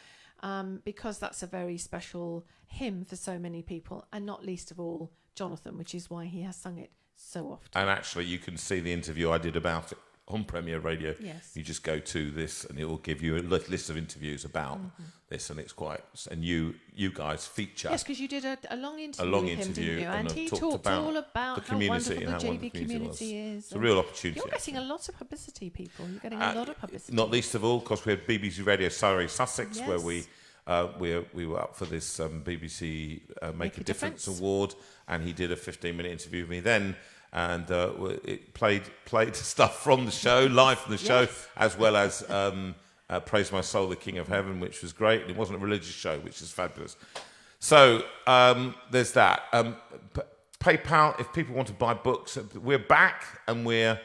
Because that's a very special hymn for so many people, and not least of all Jonathan, which is why he has sung it so often. And actually, you can see the interview I did about it on Premier Radio. Yes. You just go to this, and it will give you a list of interviews about this, and it's quite. And you guys feature. Yes, because you did a long interview long with him, interview, didn't you? and And I've he talked talked about all about the how community wonderful and how the JV wonderful the community community was. is. It's a real opportunity. You're getting a lot of publicity, people. You're getting a lot of publicity. Not least of all, because we had BBC Radio Surrey Sussex, Yes. where we were up for this BBC Make a Difference Award, and he did a 15-minute interview with me then, and it played stuff from the show, live from the show, Yes. as well as Praise My Soul, the King of Heaven, which was great. And it wasn't a religious show, which is fabulous. So there's that. PayPal, if people want to buy books, we're back, and we're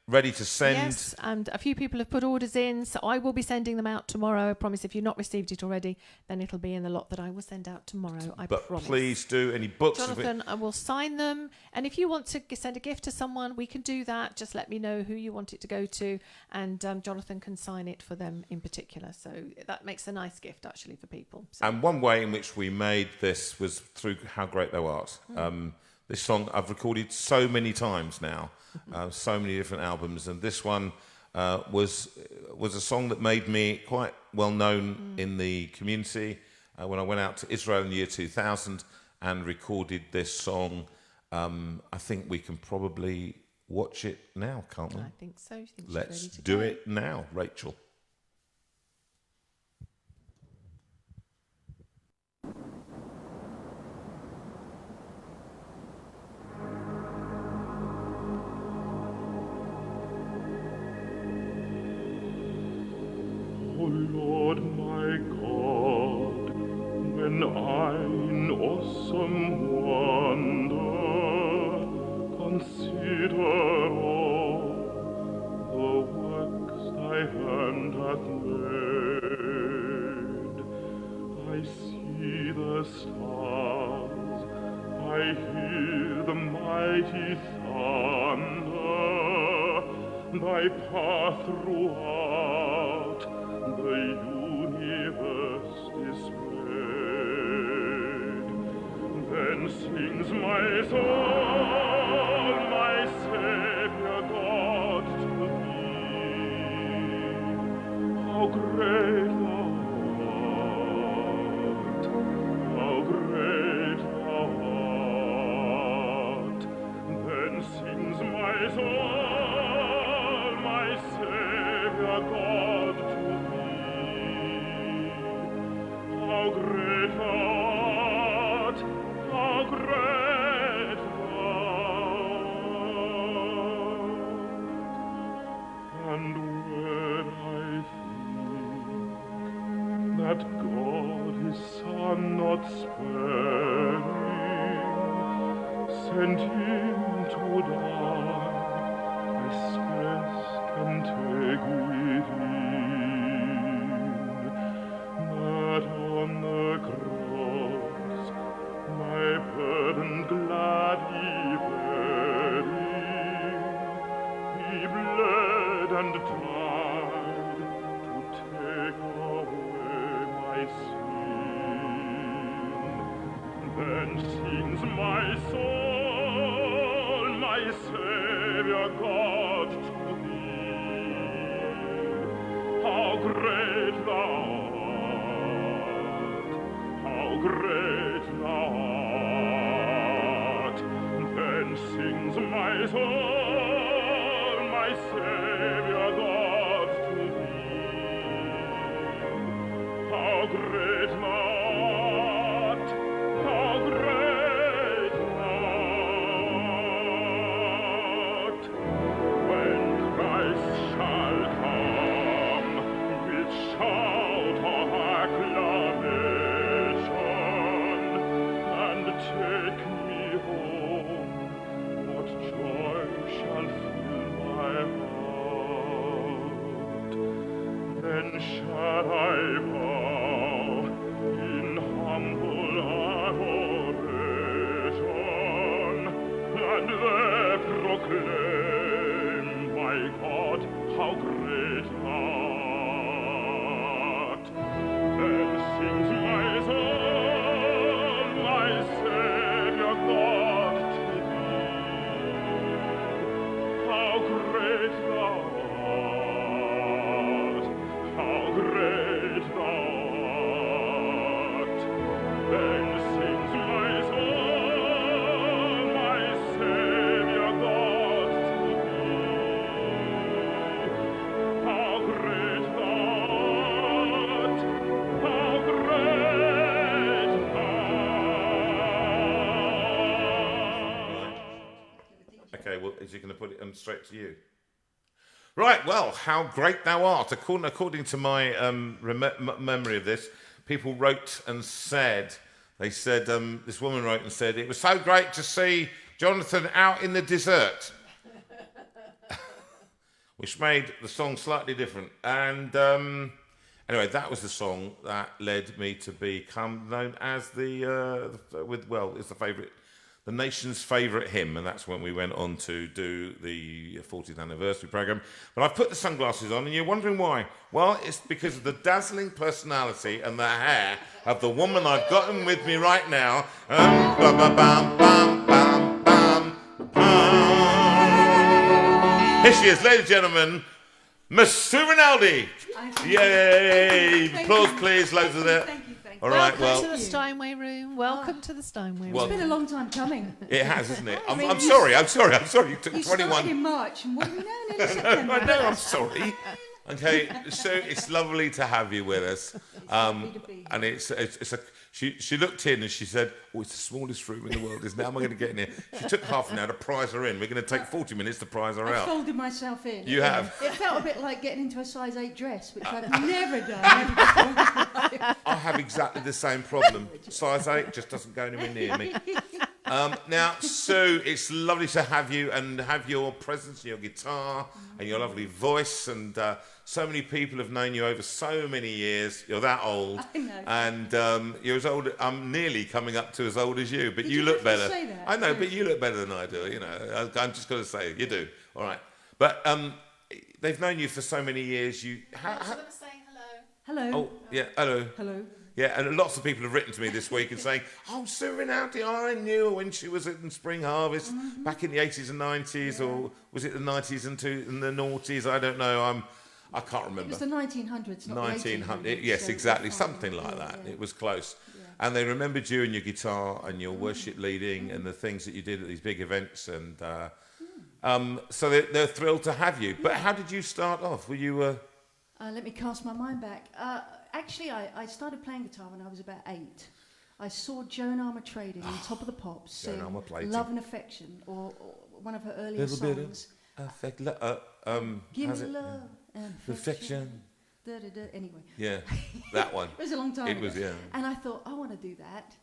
ready to send. Yes, and a few people have put orders in, so I will be sending them out tomorrow. I promise. If you've not received it already, then it'll be in the lot that I will send out tomorrow. I But promise. please do any books. Jonathan, I will sign them, and if you want to send a gift to someone, we can do that. Just let me know who you want it to go to, and Jonathan can sign it for them in particular. So that makes a nice gift actually for people. So. And one way in which we made this was through How Great Thou Art. This song I've recorded so many times now, so many different albums, and this one was a song that made me quite well known in the community when I went out to Israel in the year 2000 and recorded this song. I think we can probably watch it now, can't we? I think so. I think she's Let's ready to do go. it now, Rachel. Lord my God, when I in awesome wonder consider all the works thy hand hath made, I see the stars, I hear the mighty thunder, thy path throughout the universe displayed. Then sings my soul, my Saviour God, to thee. How great thou art, how great thou art. Then sings my soul, my Saviour God, to thee. How great thou art, how great thou art. And when I think that God his Son not sparing sent him to die, I scarce can take within that on the cross my burden gladly bearing, he bled and died to take away my sin. Then sings my soul, my Saviour God, to thee. How great thou art, how great thou art. Then sings my soul, my Saviour God, to thee. How great thou art, how great thou art. When Christ shall come with shout of acclamation and take me home, what joy shall fill my heart? Then shall I bow in humble adoration and there proclaim, my God, how great thou art. Then sings my soul, my Saviour God, to thee. How great thou art, how great thou art. Then sings my soul, my Saviour God, to thee. How great thou art, how great thou art. Okay, well, is he going to put it straight to you? Right, well, how great thou art. According to my memory of this, people wrote and said, this woman wrote and said, it was so great to see Jonathan out in the desert, which made the song slightly different. And anyway, that was the song that led me to become known as it's the nation's favourite hymn, and that's when we went on to do the 40th anniversary programme. But I've put the sunglasses on, and you're wondering why. Well, it's because of the dazzling personality and the hair of the woman I've got with me right now. Here she is, ladies and gentlemen, Miss Sue Rinaldi. Yay! Applause, please, loads of that. Thank you. All right, Welcome to the Steinway room. Welcome to the Steinway room. It's been a long time coming. It has, isn't it? I'm sorry. It took You 21. started in March, and what are we now? Nearly September. I know, I'm sorry. Okay, so it's lovely to have you with us. And She looked in and she said, "Oh, it's the smallest room in the world. How am I going to get in here?" She took half an hour to prize her in. We're going to take 40 minutes to prize her I out. folded myself in. You have? It felt a bit like getting into a size 8 dress, which I've never done. Never before. I have exactly the same problem. Size 8 just doesn't go anywhere near me. Now, Sue, it's lovely to have you and have your presence and your guitar and your lovely voice. And so many people have known you over so many years. You're that old. I know. And you're as old. I'm nearly coming up to as old as you, but Did you you look have to better. say that? I know, but you look better than I do. You know, I'm just going to say you do. All right, but they've known you for so many years. Hello. Oh, yeah. Hello. Hello. Yeah, and lots of people have written to me this week and saying, "Oh, Sue Rinaldi, I knew her when she was in Spring Harvest back in the 80s and 90s, or was it the 90s and the noughties? I don't know. I can't remember. It was the 1900s, not 1900. the 1800s. Yes, so exactly, it's fine. something like that. Yeah. It was close. Yeah. And they remembered you and your guitar and your worship leading and the things that you did at these big events, and so they're thrilled to have you. But how did you start off? Were you? Let me cast my mind back. Actually, I started playing guitar when I was about 8. I saw Joan Armatrading on Top of the Pops sing Love and Affection, or one of her earlier songs. Affect, Give how's me it? love and Affection. Da, da, da. Anyway. Yeah, that one. It was a long time It ago. was, yeah. And I thought, I want to do that.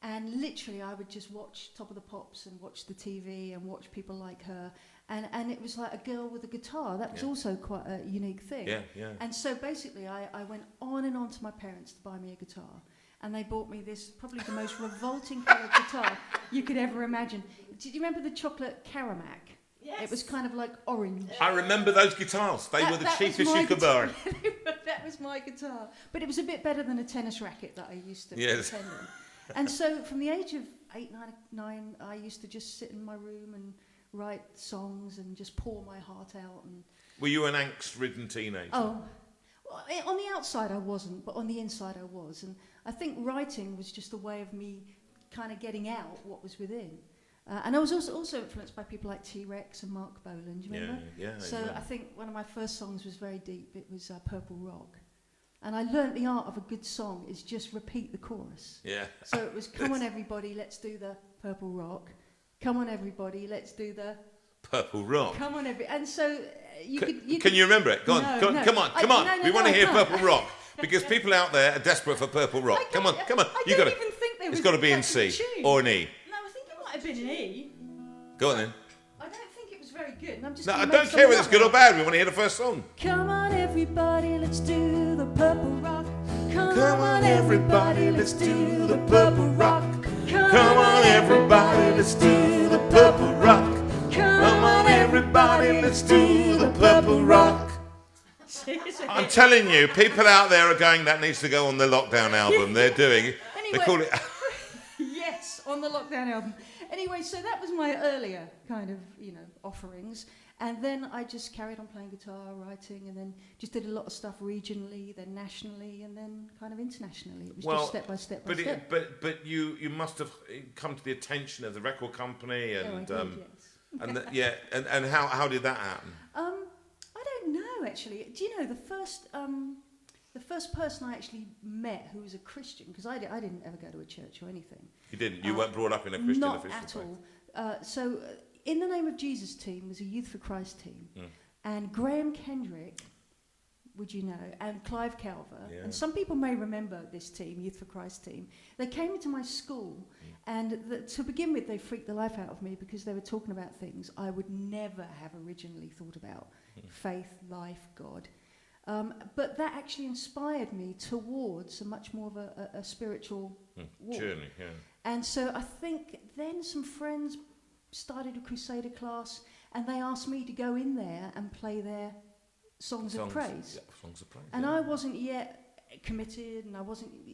And literally, I would just watch Top of the Pops and watch the TV and watch people like her. And it was like a girl with a guitar. That was also quite a unique thing. Yeah, yeah. And so basically, I went on and on to my parents to buy me a guitar. And they bought me this, probably the most revolting coloured guitar you could ever imagine. Did you remember the chocolate Caramac? Yes. It was kind of like orange. I remember those guitars. They were the That was cheapest my you could guitar. buy. That was my guitar. But it was a bit better than a tennis racket that I used to Yes. pretend on. And so from the age of 8, 9, I used to just sit in my room and write songs and just pour my heart out. And Were you an angst-ridden teenager? well, on the outside I wasn't, but on the inside I was. And I think writing was just a way of me kind of getting out what was within. And I was also influenced by people like T-Rex and Mark Bolan, do you remember? Yeah. So I think one of my first songs was very deep. It was Purple Rock. And I learnt the art of a good song is just repeat the chorus. Yeah. So it was, come on everybody, let's do the Purple Rock. Come on everybody, let's do the Purple Rock. Come on everybody. And so Can you remember it? Go on, No, no. come on. No, We want to I hear can't. Purple Rock because people out there are desperate for Purple Rock. Come on. I You don't got even think there It's was got to be in like C a tune. or an E. No, I think it might have been an E. Go on then. I don't think it was very good. And I'm just No, gonna I make don't some care whether up it's good or now. bad. We want to hear the first song. Come on everybody, let's do the Purple Rock. Come on, everybody, let's do the Purple Rock. Come on, everybody, let's do the Purple Rock. Come on, everybody, let's do the Purple Rock. I'm telling you, people out there are going, that needs to go on the Lockdown album. They're doing it. They Anyway. call it. Yes, on the Lockdown album. Anyway, so that was my earlier kind of, offerings. And then I just carried on playing guitar, writing, and then just did a lot of stuff regionally, then nationally, and then kind of internationally. It was just step by step by step. But you must have come to the attention of the record company and I did, yes. and how did that happen? I don't know, actually. Do you know the first person I actually met who was a Christian, because I didn't ever go to a church or anything. You didn't. You weren't brought up in a Christian Not official at faith. all. So In the Name of Jesus team was a Youth for Christ team, and Graham Kendrick, would you know, and Clive Calver, and some people may remember this team, Youth for Christ team. They came into my school, and to begin with, they freaked the life out of me because they were talking about things I would never have originally thought about: faith, life, God. But that actually inspired me towards a much more of a spiritual walk. Journey. Yeah. And so I think then some friends started a Crusader class, and they asked me to go in there and play their songs of praise. Yeah, songs of praise. And I wasn't yet committed, and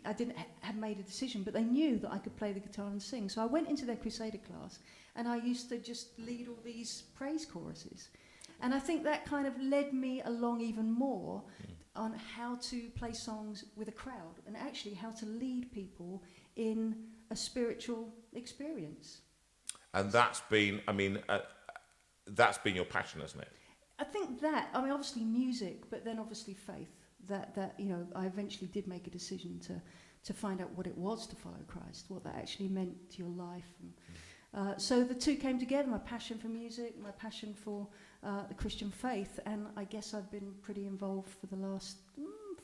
I didn't have made a decision, but they knew that I could play the guitar and sing. So I went into their Crusader class, and I used to just lead all these praise choruses. And I think that kind of led me along even more on how to play songs with a crowd, and actually how to lead people in a spiritual experience. And that's been your passion, hasn't it? I think obviously music, but then obviously faith. That I eventually did make a decision to find out what it was to follow Christ, what that actually meant to your life. And, so the two came together, my passion for music, my passion for the Christian faith, and I guess I've been pretty involved for the last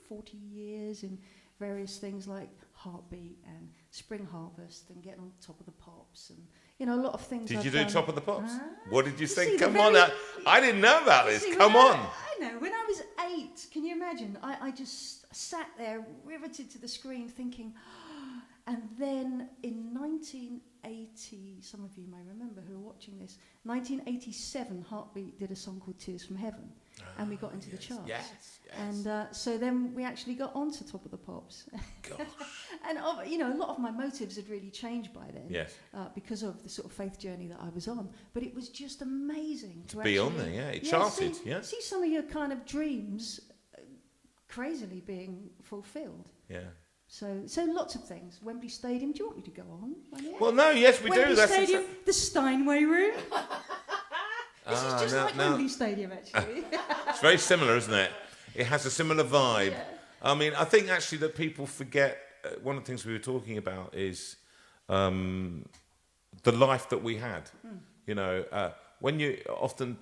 40 years in various things like Heartbeat and Spring Harvest and getting on top of the Pops and, you know, a lot of things. Did I've you do done. Top of the Pops? What did you See, think? the Come on, very- I didn't know about this. See, Come when on. I know, when I was 8, can you imagine? I just sat there riveted to the screen thinking, and then in 1980, some of you may remember who are watching this, 1987, Heartbeat did a song called Tears from Heaven, and we got into the charts. Yes. And so then we actually got onto Top of the Pops. Gosh. And, you know, a lot of my motives had really changed by then. Yes. Because of the sort of faith journey that I was on. But it was just amazing to Be on actually- there, yeah. It charted, see, yeah. see some of your kind of dreams crazily being fulfilled. Yeah. So lots of things. Wembley Stadium. Do you want me to go on? Well, no, yes, we Wembley do. That's Stadium, the Steinway room. This is just like no. Wembley Stadium, actually. It's very similar, isn't it? It has a similar vibe. Yeah. I mean, I think actually that people forget, one of the things we were talking about is the life that we had. You know, when you often,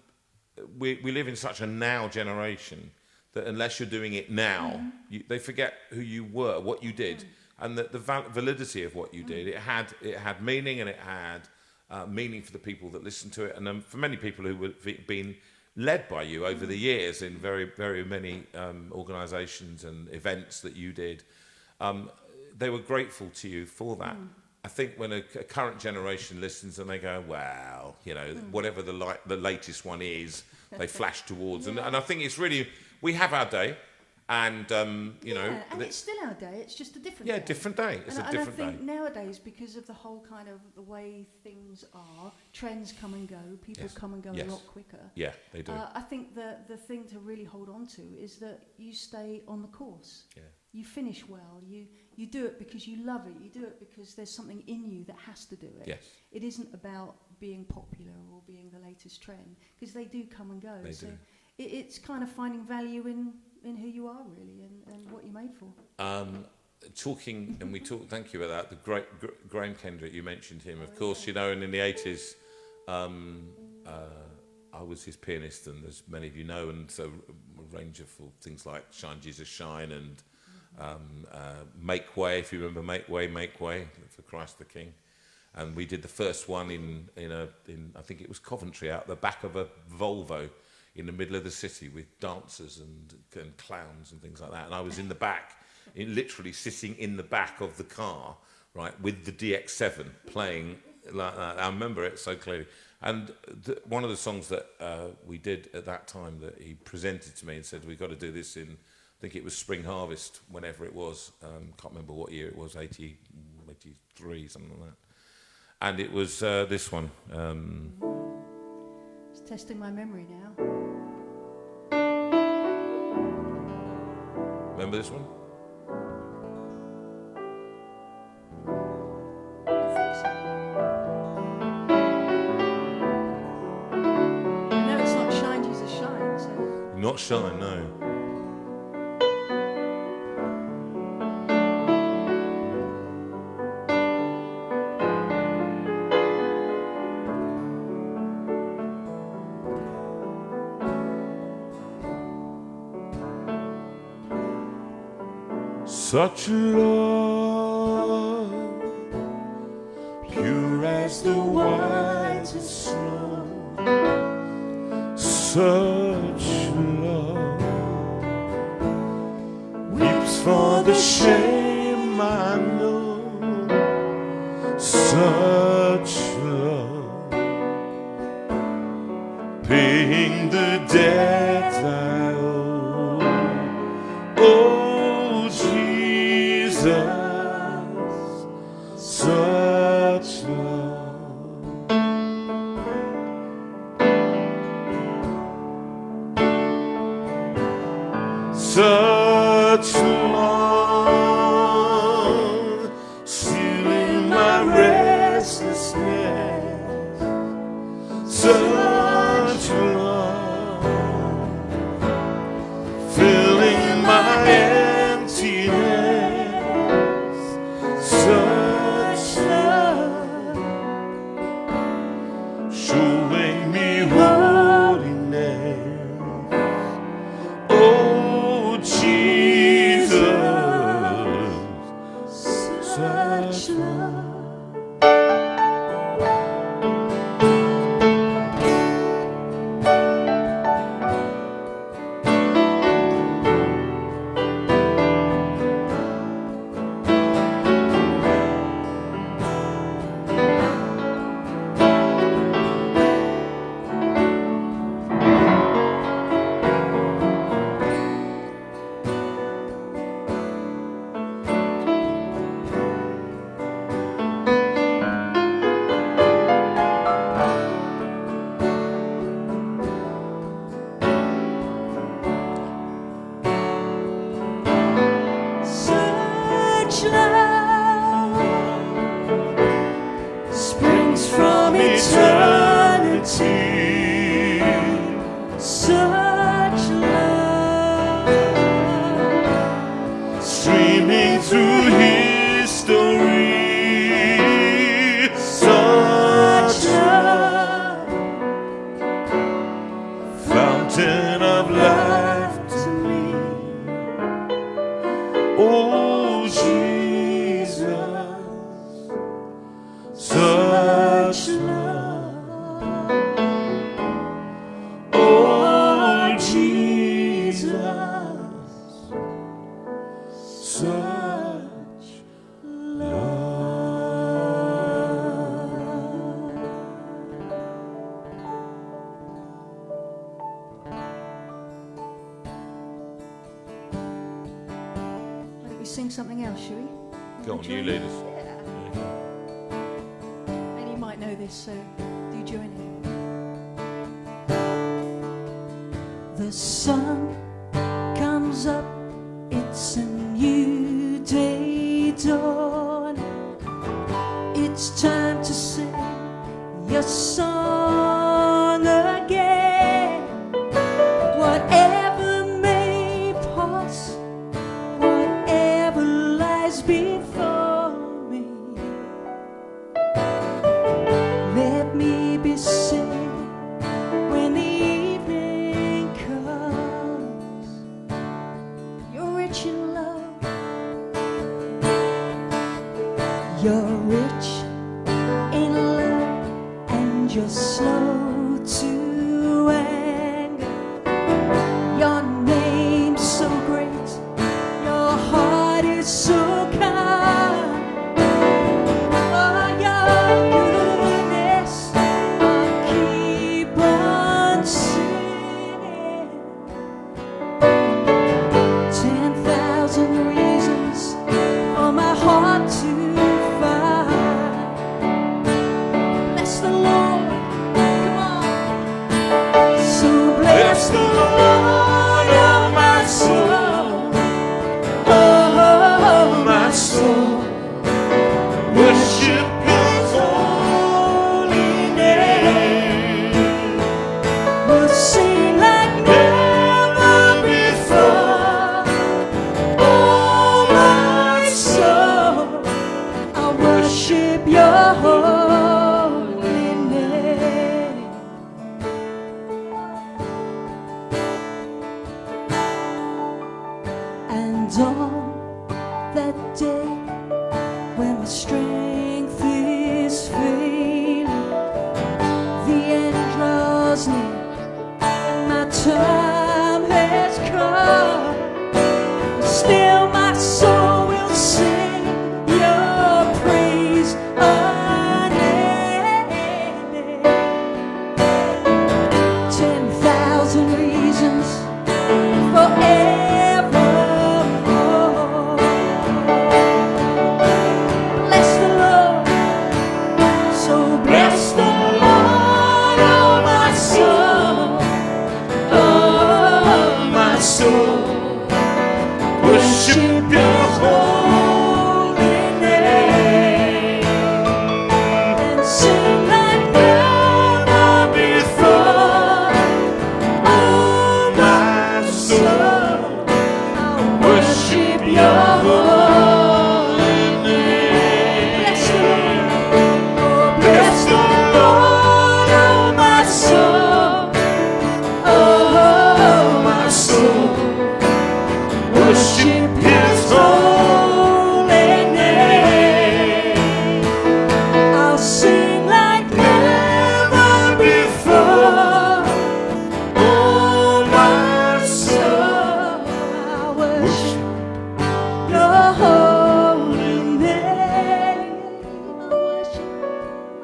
we live in such a now generation that unless you're doing it now, they forget who you were, what you did, and the validity of what you did. It had meaning, and it had meaning for the people that listened to it, and for many people who were been led by you over the years in very, very many organisations and events that you did. They were grateful to you for that. I think when a current generation listens and they go, "Wow, you know, whatever the latest one is," they flash towards, and I think it's really, we have our day, and you know, and it's still our day. It's just a different day. different day. It's a different and I think day. nowadays, because of the whole kind of the way things are, trends come and go, people come and go a lot quicker. Yeah, they do. I think the thing to really hold on to is that you stay on the course. Yeah. You finish well. You do it because you love it. You do it because there's something in you that has to do it. Yes. It isn't about being popular or being the latest trend, because they do come and go. They so do. It's kind of finding value in who you are, really, and what you're made for. Talking, and we talked, thank you for that, the great Graham Kendrick, you mentioned him, of course, you know, and in the 80s, I was his pianist, and as many of you know, and so a range of things like Shine Jesus Shine, and Make Way, if you remember Make Way, for Christ the King. And we did the first one in I think it was Coventry, out the back of a Volvo in the middle of the city with dancers and clowns and things like that. And I was in the back, literally sitting in the back of the car, right, with the DX7 playing like that. I remember it so clearly. And one of the songs that we did at that time that he presented to me and said, we've got to do this in, I think it was Spring Harvest, whenever it was. Can't remember what year it was, 83, something like that. And it was this one. It's testing my memory now. Remember this one? I think so. I know it's not Shine Jesus Shine, so Not Shine, no. Such love, pure as the whitest snow. Such love weeps for the shame I know. Such love, paying the debt I owe. Oh, Jesus, such love. Such love. from eternity. Such love streaming through history. Such love, fountain of life to me. Oh Jesus, such love. Oh Jesus, such Why don't we sing something else, shall we? Go on, you lead us. And you might know this, so do join in. The sun comes up, it's a new day dawn. It's time to sing your song again. Whatever may pass, whatever lies before me, let me be singing when the evening comes. You're rich in love, you're rich in love, and you're slow to anger. Your name's so great, your heart is so kind. Oh, your goodness, I'll keep on singing. 10,000 reasons for my heart to find. Bless the Lord, come on. So bless the Lord, oh my soul. Oh, my soul, worship His holy name. we'll sing like never before. Oh, my soul, I worship your holy name. And on that day when my strength is failing, the end draws near, my time has come. Still my soul will sing your praise unending. 10,000 reasons forevermore. Bless the Lord, so bless the Lord, oh my soul. Oh, my soul, Worship Your holy name. And sing like never before. Oh, my soul, I'll worship your holy name. Bless the Lord, oh, bless the Lord, oh, my soul. Oh, my soul, worship His holy name. I'll sing like never before. Oh, my soul, I worship your holy name.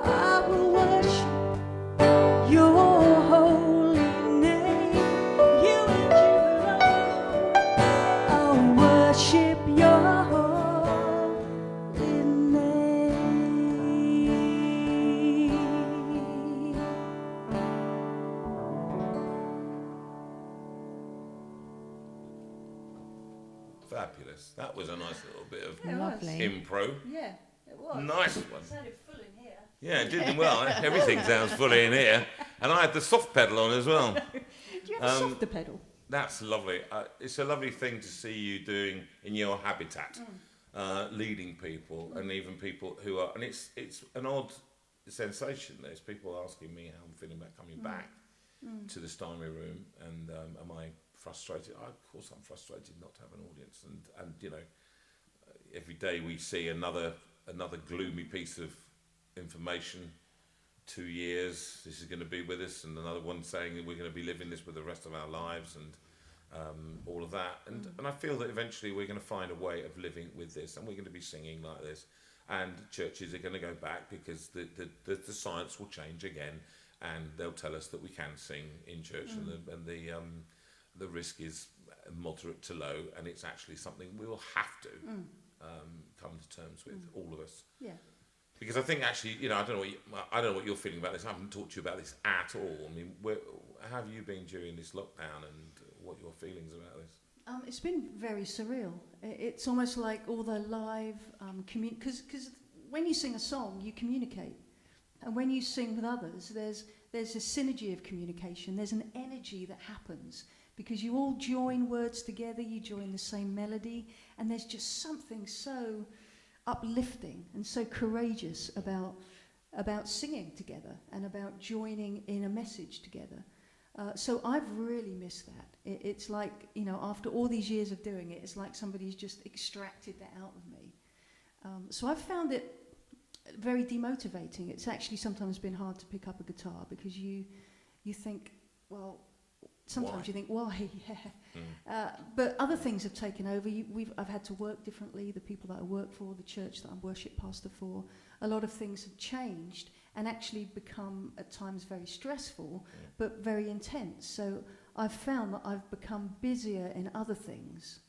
I will worship your holy name. You and you alone. I'll worship your holy name. Fabulous. That was a nice little bit of Lovely. impro. Yeah, it was. Nice one. Sounded full in here. Yeah, it did well. Everything sounds fully in here. And I had the soft pedal on as well. Do you have a softer pedal? That's lovely. It's a lovely thing to see you doing in your habitat, leading people, and even people who are. And it's an odd sensation. There's people asking me how I'm feeling about coming back to the Steinway room, and am I frustrated? Of course, I'm frustrated not to have an audience, and you know, every day we see another gloomy piece of information. 2 years this is going to be with us, and another one saying that we're going to be living this for the rest of our lives, and all of that, and I feel that eventually we're going to find a way of living with this, and we're going to be singing like this, and churches are going to go back because the science will change again, and they'll tell us that we can sing in church, and the risk is moderate to low, and it's actually something we will have to come to terms with, all of us. Yeah. Because I think actually, you know, I don't know what you're feeling about this. I haven't talked to you about this at all. I mean, how have you been during this lockdown, and what are your feelings about this? It's been very surreal. It's almost like all the live because when you sing a song, you communicate, and when you sing with others, there's a synergy of communication. There's an energy that happens because you all join words together. You join the same melody, and there's just something so uplifting and so courageous about singing together and about joining in a message together. So I've really missed that. It's like, you know, after all these years of doing it, it's like somebody's just extracted that out of me. So I've found it very demotivating. It's actually sometimes been hard to pick up a guitar because you think, well, sometimes you think, why? But other things have taken over. I've had to work differently. The people that I work for, the church that I'm worship pastor for, a lot of things have changed and actually become at times very stressful, but very intense. So I've found that I've become busier in other things.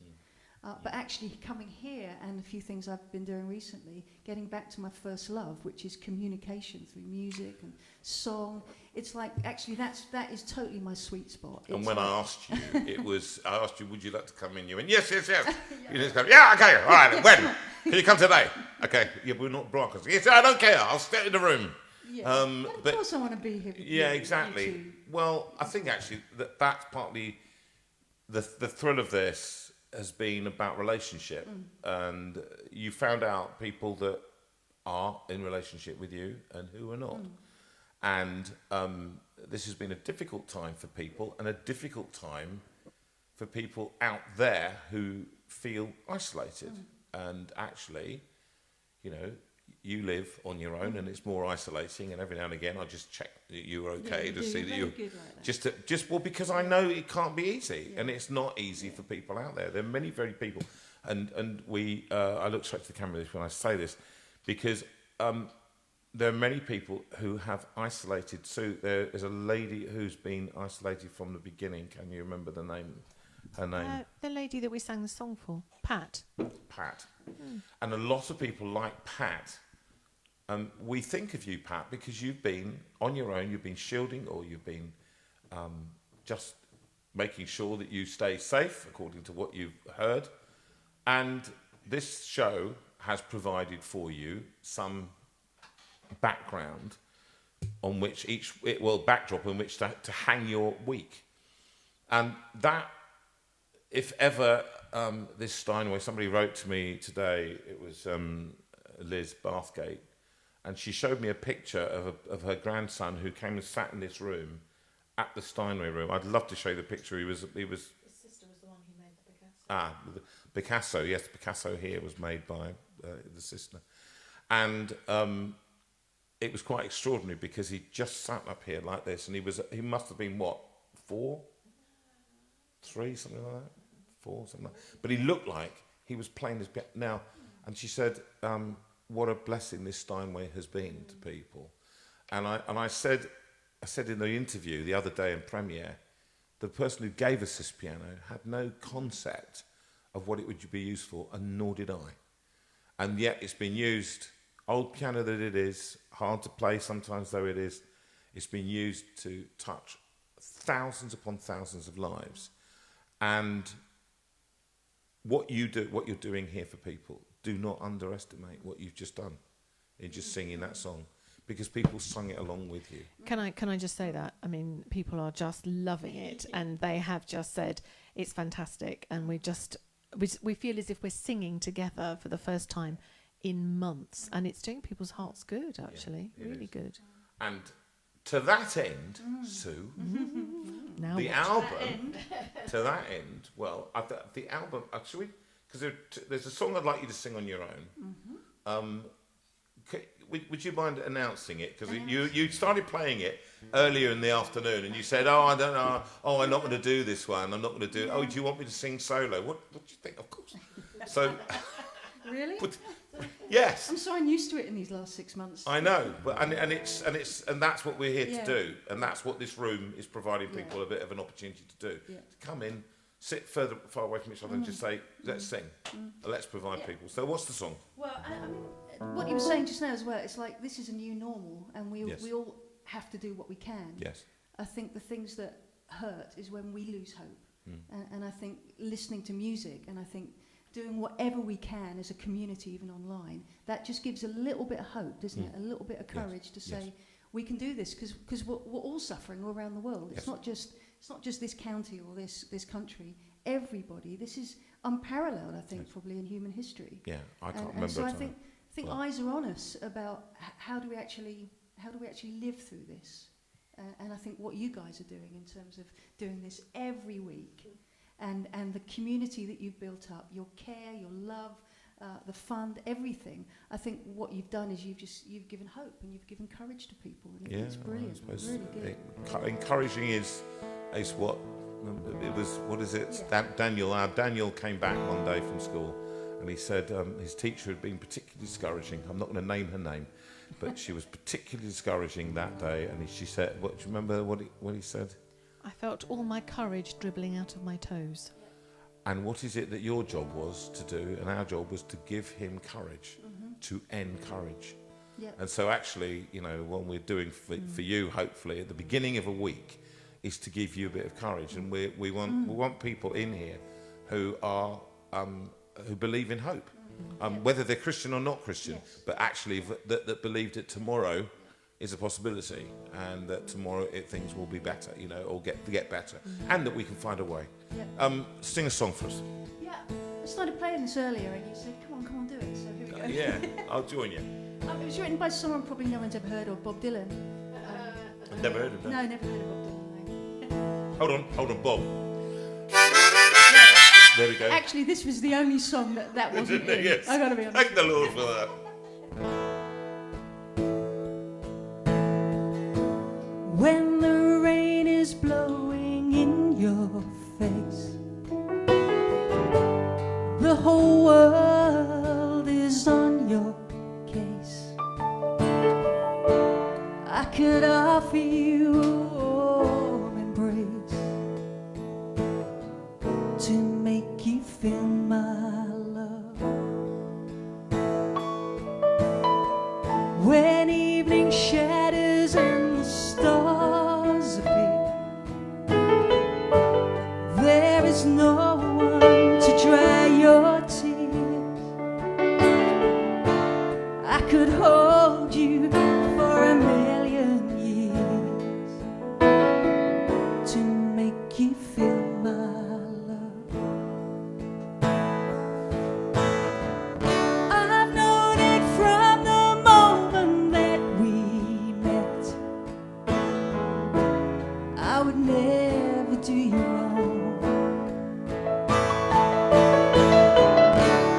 But actually coming here, and a few things I've been doing recently, getting back to my first love, which is communication through music and song. It's like, actually, that is totally my sweet spot. And when I asked you, would you like to come in? You went, yes. You just go, yeah, okay, all right, when? Can you come today? Okay, yeah, we're not Broncos. Yes, I don't care, I'll stay in the room. Yeah. But of course I want to be here with you. Yeah, exactly. Well, I think actually that's partly the thrill of this has been about relationship, and you found out people that are in relationship with you and who are not. And this has been a difficult time for people, and a difficult time for people out there who feel isolated. And actually, you know, you live on your own, and it's more isolating. And every now and again, I just check that you were okay to see that you're like because I know it can't be easy, and it's not easy for people out there. There are many very people, and we. I look straight to the camera when I say this, because there are many people who have isolated. So there is a lady who's been isolated from the beginning. Can you remember the name? Her name? The lady that we sang the song for, Pat. Pat. And a lot of people like Pat. We think of you, Pat, because you've been on your own. You've been shielding, or you've been just making sure that you stay safe, according to what you've heard. And this show has provided for you some background on which backdrop on which to hang your week. And that, if ever, this Steinway, somebody wrote to me today, it was Liz Bathgate, and she showed me a picture of her grandson who came and sat in this room at the Steinway room. I'd love to show you the picture. His sister was the one who made the Picasso. The Picasso, yes, the Picasso here was made by the sister. And it was quite extraordinary because he just sat up here like this, and he must have been, what, 4? 3, something like that? 4, something like that. But he looked like he was playing this piano. Now, and she said, what a blessing this Steinway has been to people. And I said in the interview the other day in premiere, the person who gave us this piano had no concept of what it would be used for, and nor did I. And yet it's been used, old piano that it is, hard to play sometimes though it is, it's been used to touch thousands upon thousands of lives. And what you're doing here for people, do not underestimate what you've just done in just singing that song. because people sung it along with you. Can I just say that? I mean, people are just loving it, and they have just said it's fantastic, and we feel as if we're singing together for the first time in months, and it's doing people's hearts good, actually, really good. And to that end, Sue, Now the what? album, to that end, well, the album, actually, because there's a song I'd like you to sing on your own. Would you mind announcing it? Because you started playing it earlier in the afternoon, and you said, "Oh, I don't know. Oh, I'm not going to do this one. I'm not going to do it. Oh, do you want me to sing solo? What do you think? Of course." So, Really? yes. I'm so unused to it in these last 6 months. I know, but and that's what we're here to Yeah. do, and that's what this room is providing people a bit of an opportunity to do. Yeah. To come in, sit far away from each other, and just say, "Let's sing, and let's provide people." So, what's the song? Well, I mean, what you were saying just now as well, it's like this is a new normal, and we all have to do what we can. Yes. I think the things that hurt is when we lose hope. And I think listening to music, and I think doing whatever we can as a community, even online, that just gives a little bit of hope, doesn't it? A little bit of courage to say we can do this, because we're all suffering all around the world. It's not just this county or this country. Everybody. This is unparalleled, I think, probably in human history. Yeah, I can't remember. And so a I time. think eyes are on us about how do we actually live through this. And I think what you guys are doing in terms of doing this every week, and the community that you've built up, your care, your love, the fund, everything. I think what you've done is you've given hope and you've given courage to people. And it's brilliant. I suppose Really good. encouraging is what it was. What is it? Yeah. Daniel came back one day from school, and he said his teacher had been particularly discouraging. I'm not going to name her name, but she was particularly discouraging that day. And she said, "What do you remember? What he said?" I felt all my courage dribbling out of my toes. And what is it that your job was to do, and our job was to give him courage, to encourage. Yeah. And so actually, what we're doing for you, hopefully, at the beginning of a week, is to give you a bit of courage. And we want people in here who are who believe in hope, whether they're Christian or not Christian, but actually that believe that tomorrow is a possibility, and that tomorrow things will be better, or get better, and that we can find a way. Yeah. Sing a song for us. Yeah. I started playing this earlier, and you said, "Come on, do it." So here we go. Yeah, I'll join you. It was written by someone probably no one's ever heard of, Bob Dylan. I've never heard of that. No, never heard of Bob Dylan. No. Hold on, Bob. There we go. Actually, this was the only song that wasn't in. Yes. I gotta be honest. Thank the Lord for that. When the rain is blowing in your face, the whole world is on your case. I could offer you a warm embrace to make you feel my love. When evening shadows and the stars appear, there is no one to dry your tears. I could hold you for a million years to make you feel my love. I've known it from the moment that we met. I would never do you wrong.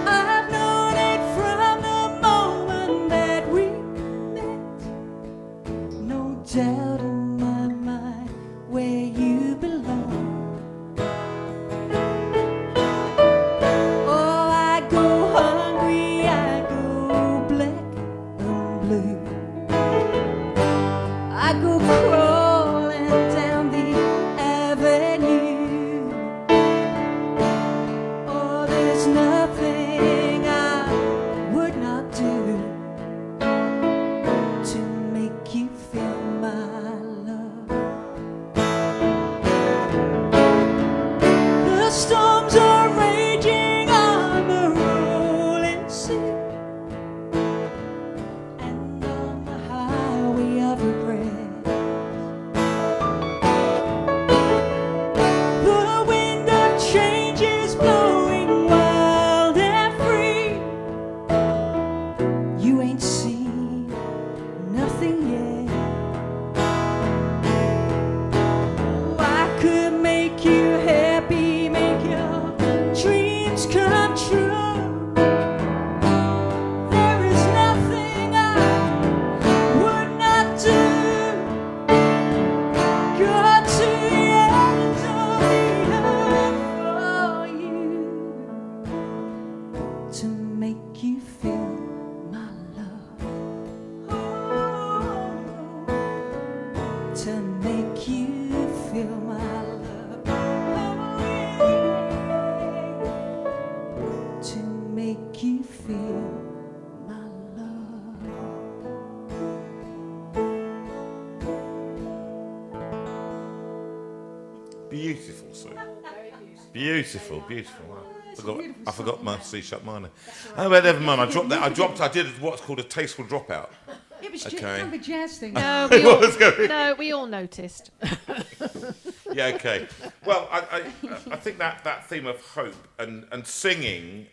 I've known it from the moment that we met. No doubt in my mind where you belong. Oh, I go hungry, I go black and blue. I go crawling down the avenue. Oh, there's nothing I would not do to make you feel my love. The storms are raging on the rolling sea, and on the highway Beautiful, Sue. Beautiful. Wow. I forgot my C sharp minor. Oh, but never mind. I did what's called a tasteful dropout. It was Okay. kind of a jazz thing. No, we all noticed. Yeah, okay. Well, I think that theme of hope and singing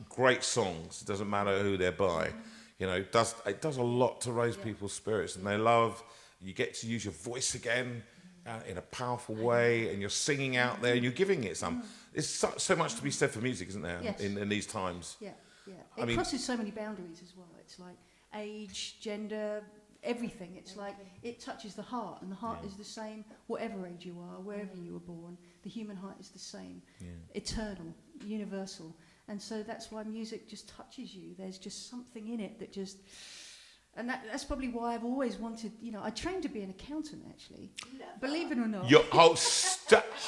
great songs, doesn't matter who they're by, you know, it does a lot to raise people's spirits, and they love, you get to use your voice again in a powerful way, and you're singing out there, and you're giving it some. There's so much to be said for music, isn't there, Yes. in these times? Yeah. I It mean- crosses so many boundaries as well. It's like age, gender, everything. It's like it touches the heart, and the heart is the same whatever age you are, wherever you were born. The human heart is the same, eternal, universal. And so that's why music just touches you. There's just something in it that just... And that's probably why I've always wanted, you know, I trained to be an accountant, actually. Believe it or not.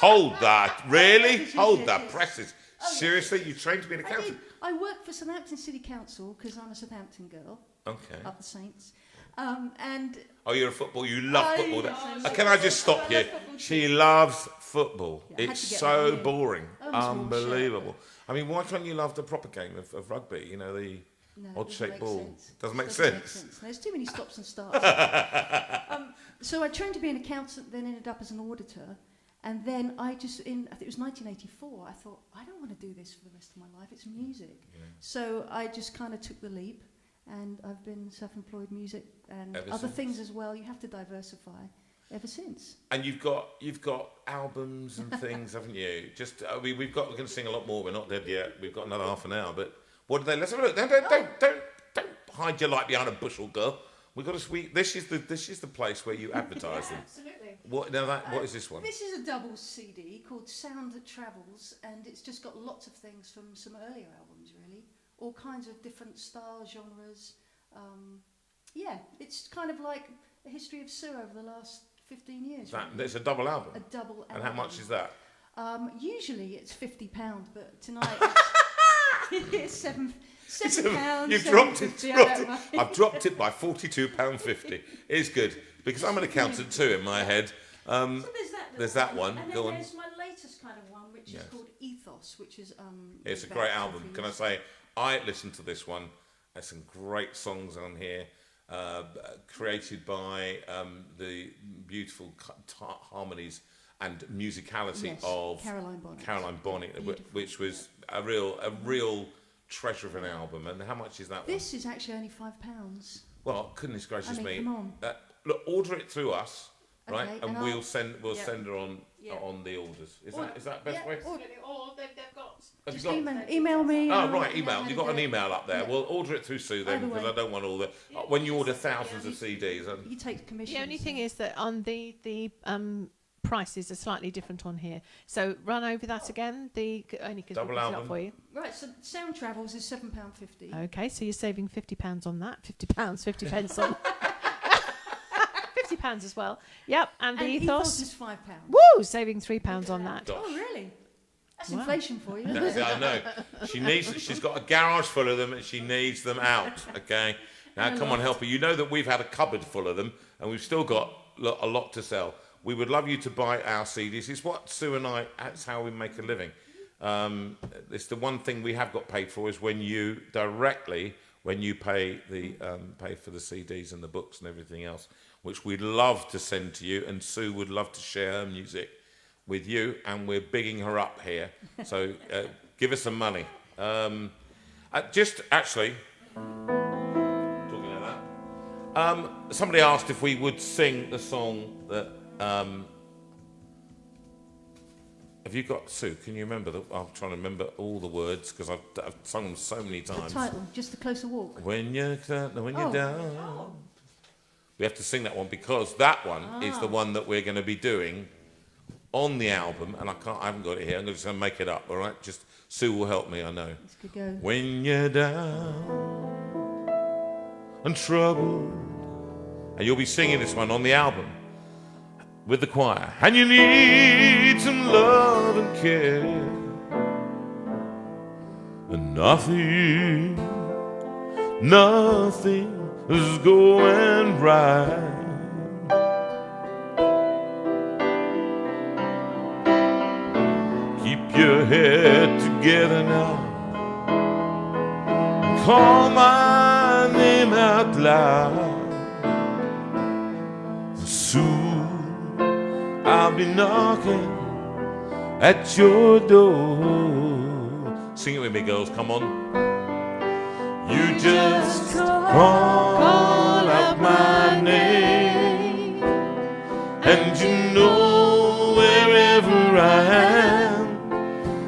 Hold that. Really? Yes, Hold yes, that. yes. Presses. Seriously? You trained to be an I did. accountant? I worked for Southampton City Council because I'm a Southampton girl, Okay. up the Saints. And Oh, you're a football. You love football. yes, I love Can I just stop you? football She loves football. Yeah, I had It's to get so that in. boring. I almost wore a shirt. Unbelievable. I mean, why can't you love the proper game of rugby? You know, the no, it odd-shaped doesn't make ball. sense. Doesn't make Doesn't sense. There's too many stops and starts. So I trained to be an accountant, then ended up as an auditor. And then I think it was 1984, I thought, I don't want to do this for the rest of my life. It's music. Yeah. So I just kind of took the leap. And I've been self-employed music and Ever other since. things as well. You have to diversify ever since. And you've got albums and things, haven't you? Just we're going to sing a lot more. We're not dead yet. We've got another half an hour. But what do they? Let's have a look. Don't hide your light behind a bushel, girl. We've got to. This is the place where you advertise them. Absolutely. What is this one? This is a double CD called Sound That Travels, and it's just got lots of things from some earlier albums, really. All kinds of different styles, genres. It's kind of like a history of Sue over the last 15 years. Really. It's a double album. A double album. And how much is that? Usually it's £50, but tonight it's £7. You've dropped it. I've dropped it by £42.50. It's good because I'm an accountant too in my head. So there's that one. And then Go on. there's my latest kind of one, which Yes. is called Ethos, which is It's a about great album. coffee. Can I say, I listened to this one. There's some great songs on here, created by the beautiful harmonies and musicality Yes, of Caroline Bonnet, Beautiful, which was a real treasure of an album. And how much is that one? This is actually only £5. Well, goodness gracious I mean, me! come on. Look, order it through us, right? Okay, And and we'll I'll- send her on Yeah. on the orders. Is Or- that best yeah, way? Or they've got. Have you Just got? email me. Oh, and I'll right, let you know email. how You've to got an do it. email up there. Yeah. We'll order it through Sue then, Either because way. I don't want all the... when you order thousands of CDs... And You take commission. The only thing is that on the prices are slightly different on here. So run over that again. Only because Double we put it album. up for you. Right, so Sound Travels is £7.50. Okay, so you're saving £50 on that. £50, 50 pence on. £50 as well. Yep, and the And Ethos. is £5. Woo! Saving £3 on that. Gosh. Oh, really? That's Wow. inflation for you. That's it, I know. She's got a garage full of them and she needs them out, okay? Now, come on, help her. You know that we've had a cupboard full of them and we've still got a lot to sell. We would love you to buy our CDs. It's what Sue and I, that's how we make a living. It's the one thing we have got paid for is when you pay for the CDs and the books and everything else, which we'd love to send to you, and Sue would love to share her music with you, and we're bigging her up here. So give us some money. Just actually, talking about that, somebody asked if we would sing the song that. Have you got, Sue? Can you remember? I'm trying to remember all the words because I've sung them so many The times. title, Just a Closer Walk. When you're Oh. down. We have to sing that one because that one is the one that we're going to be doing on the album, and I haven't got it here. I'm just going to make it up. All right, just Sue will help me. I know. This could go. When you're down and troubled, and you'll be singing this one on the album with the choir, and you need some love and care, and nothing is going right. your head together now. Call my name out loud. Soon I'll be knocking at your door. Sing it with me, girls, come on. You just call out my name, and you know wherever I am,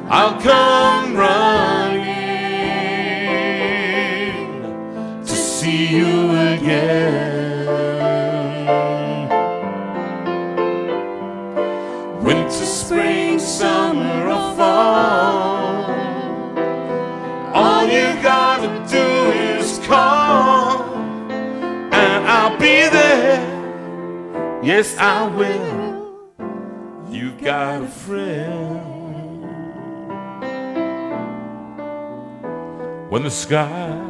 I'll come running to see you again. Winter, spring, summer or fall, all you gotta do is call, and I'll be there. Yes, I will. You've got a friend. When the sky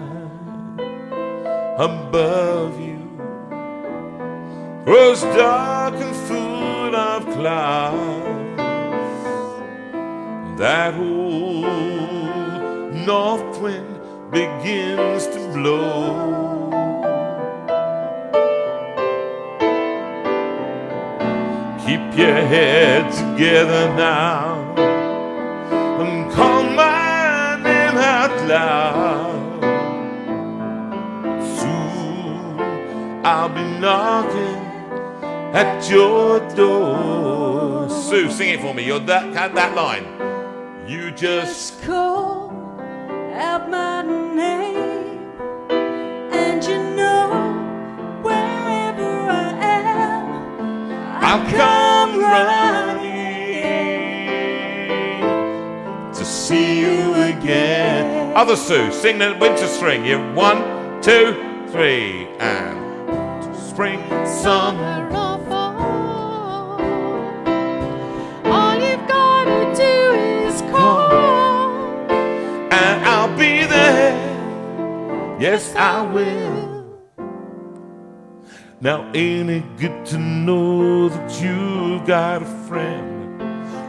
above you grows dark and full of clouds, that old north wind begins to blow. Keep your head together now and call my name out loud. Soon I'll be knocking at your door. Sue, sing it for me. You're that line. You just call out my name, and you know wherever I am, I'll come running to see you again. Other Sue, sing the winter string. You 1, 2, 3, and spring, summer. or fall, all you've gotta do is call, And I'll be there. Yes, I will. Now ain't it good to know that you got a friend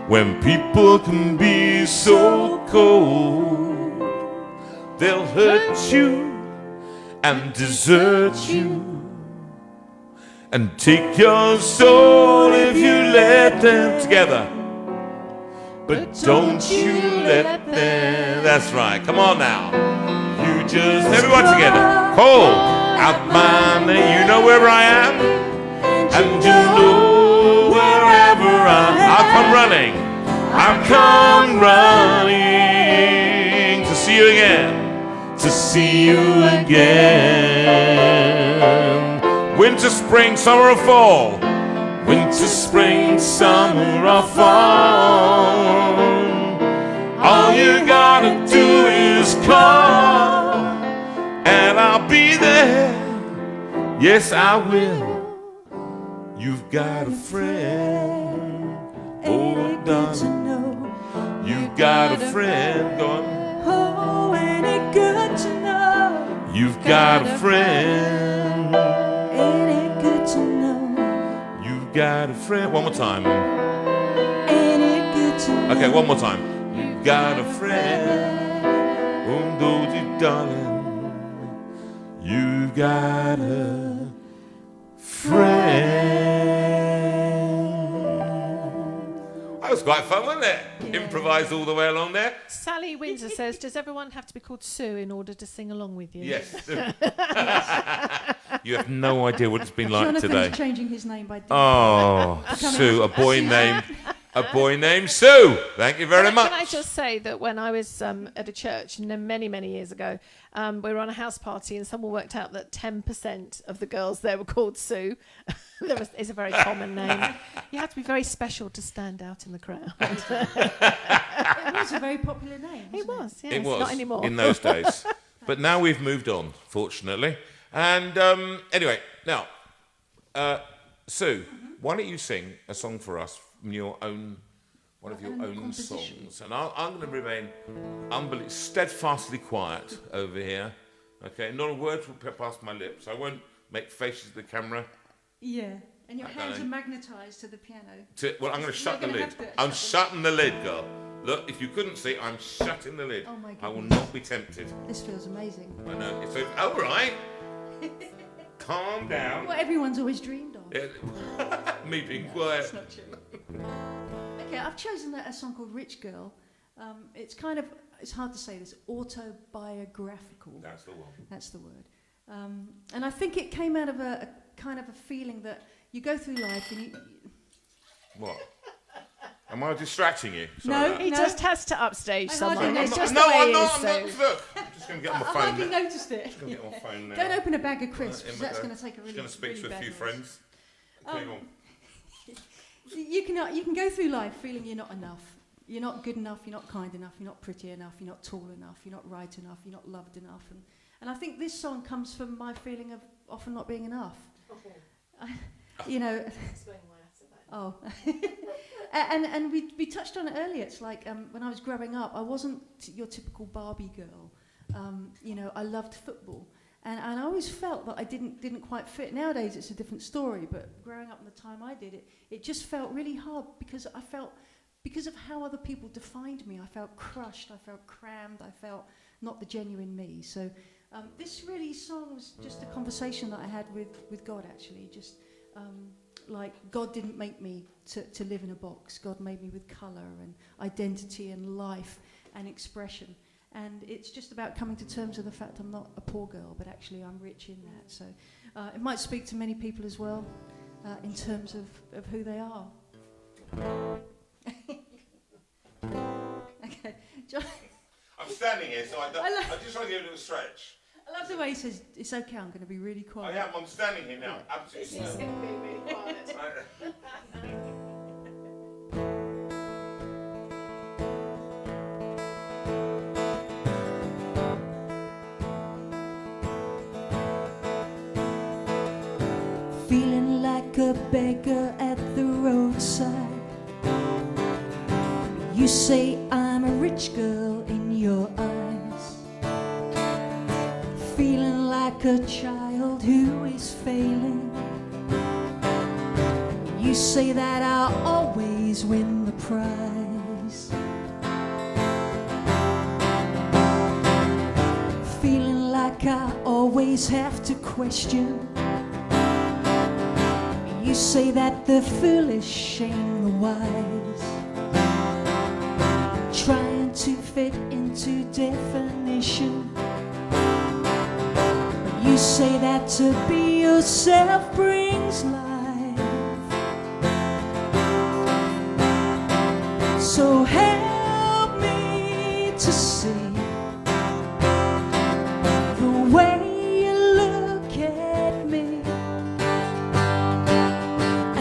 when people can be so cold? They'll hurt you and desert you and take your soul if you let them together. But don't you let them. That's right. Come on now. You just, everyone together. Call out my name. You know where I am, and you know wherever I'll come running. I'll come running to see you again. To see you again. Winter, spring, summer or fall. Winter, spring, summer or fall. All you gotta do is call, and I'll be there. Yes, I will. You've got a friend. Oh, darling, you've got a friend. Go on. Oh, ain't it good to know? You've got a friend. Ain't it good to know? You've got a friend. One more time. Ain't it good to know? Okay, one more time. You've got a friend. Oh, Doji, darling. You've got a friend. That was quite fun, wasn't it? Improvised all the way along there. Sally Windsor says, does everyone have to be called Sue in order to sing along with you? Yes. You have no idea what it's been like Jonathan today. is changing his name by Oh, Sue, a boy named Sue. Thank you very much. Can I just say that when I was at a church many, many years ago, we were on a house party and someone worked out that 10% of the girls there were called Sue. It's a very common name. You have to be very special to stand out in the crowd. It was a very popular name. It was, yes. It was Not anymore. in those days. But now we've moved on, fortunately. And anyway, now, Sue, why don't you sing a song for us from your own, one of your own songs? And I'm going to remain steadfastly quiet over here. Okay, not a word will pass my lips. I won't make faces at the camera. Yeah, and your hands are magnetised to the piano. Well, I'm going to shut the lid. I'm shutting the lid, girl. Look, if you couldn't see, I'm shutting the lid. Oh my I will goodness. not be tempted. This feels amazing. I know. It's all right. Calm down. What everyone's always dreamed of. Yeah. Me being quiet. That's not true. Okay, I've chosen a song called Rich Girl. It's hard to say this, autobiographical. That's the one. That's the word. And I think it came out of a kind of a feeling that you go through life and you... What? Am I distracting you? No, He just has to upstage I someone. hardly It's know. just no, the way I'm he not. is. I'm not. So. Look, I'm just going to get on my I phone hardly now. noticed it. Just going to get on my phone now. Don't open a bag of crisps, Right, 'cause that's going to take a really, Just going to speak really to a bad few noise. friends. Okay, go on. You can go through life feeling you're not enough. You're not good enough, you're not kind enough, you're not pretty enough, you're not tall enough, you're not right enough, you're not loved enough. And I think this song comes from my feeling of often not being enough. You know... Explain why I said that. Oh. and we touched on it earlier. It's like when I was growing up, I wasn't your typical Barbie girl. You know, I loved football. And I always felt that I didn't quite fit. Nowadays, it's a different story. But growing up in the time I did, it just felt really hard because of how other people defined me. I felt crushed. I felt crammed. I felt not the genuine me. So this really song was just a conversation that I had with God, actually. Just... like God didn't make me to live in a box. God made me with colour and identity and life and expression. And it's just about coming to terms with the fact I'm not a poor girl, but actually I'm rich in that. So it might speak to many people as well in terms of who they are. Okay, John. I'm standing here, so I just want to give it a little stretch. I love the way he says, it's okay, I'm going to be really quiet. I am. I'm standing here now. Absolutely. It's going to be really quiet. Feeling like a beggar at the roadside. You say I'm a rich girl in your eyes. Feeling like a child who is failing. You say that I'll always win the prize. Feeling like I always have to question. You say that the foolish shame the wise. Trying to fit into definition. You say that to be yourself brings life. So help me to see the way you look at me,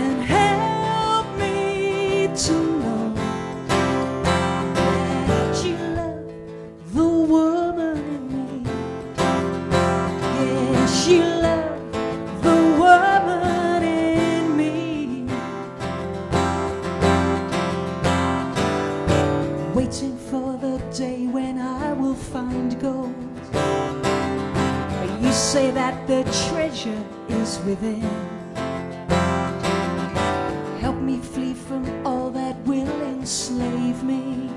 and help me to know that you love the woman in me. Yes, you love the woman in me. Waiting for the day when I will find gold. You say that the treasure is within. Help me flee from all that will enslave me.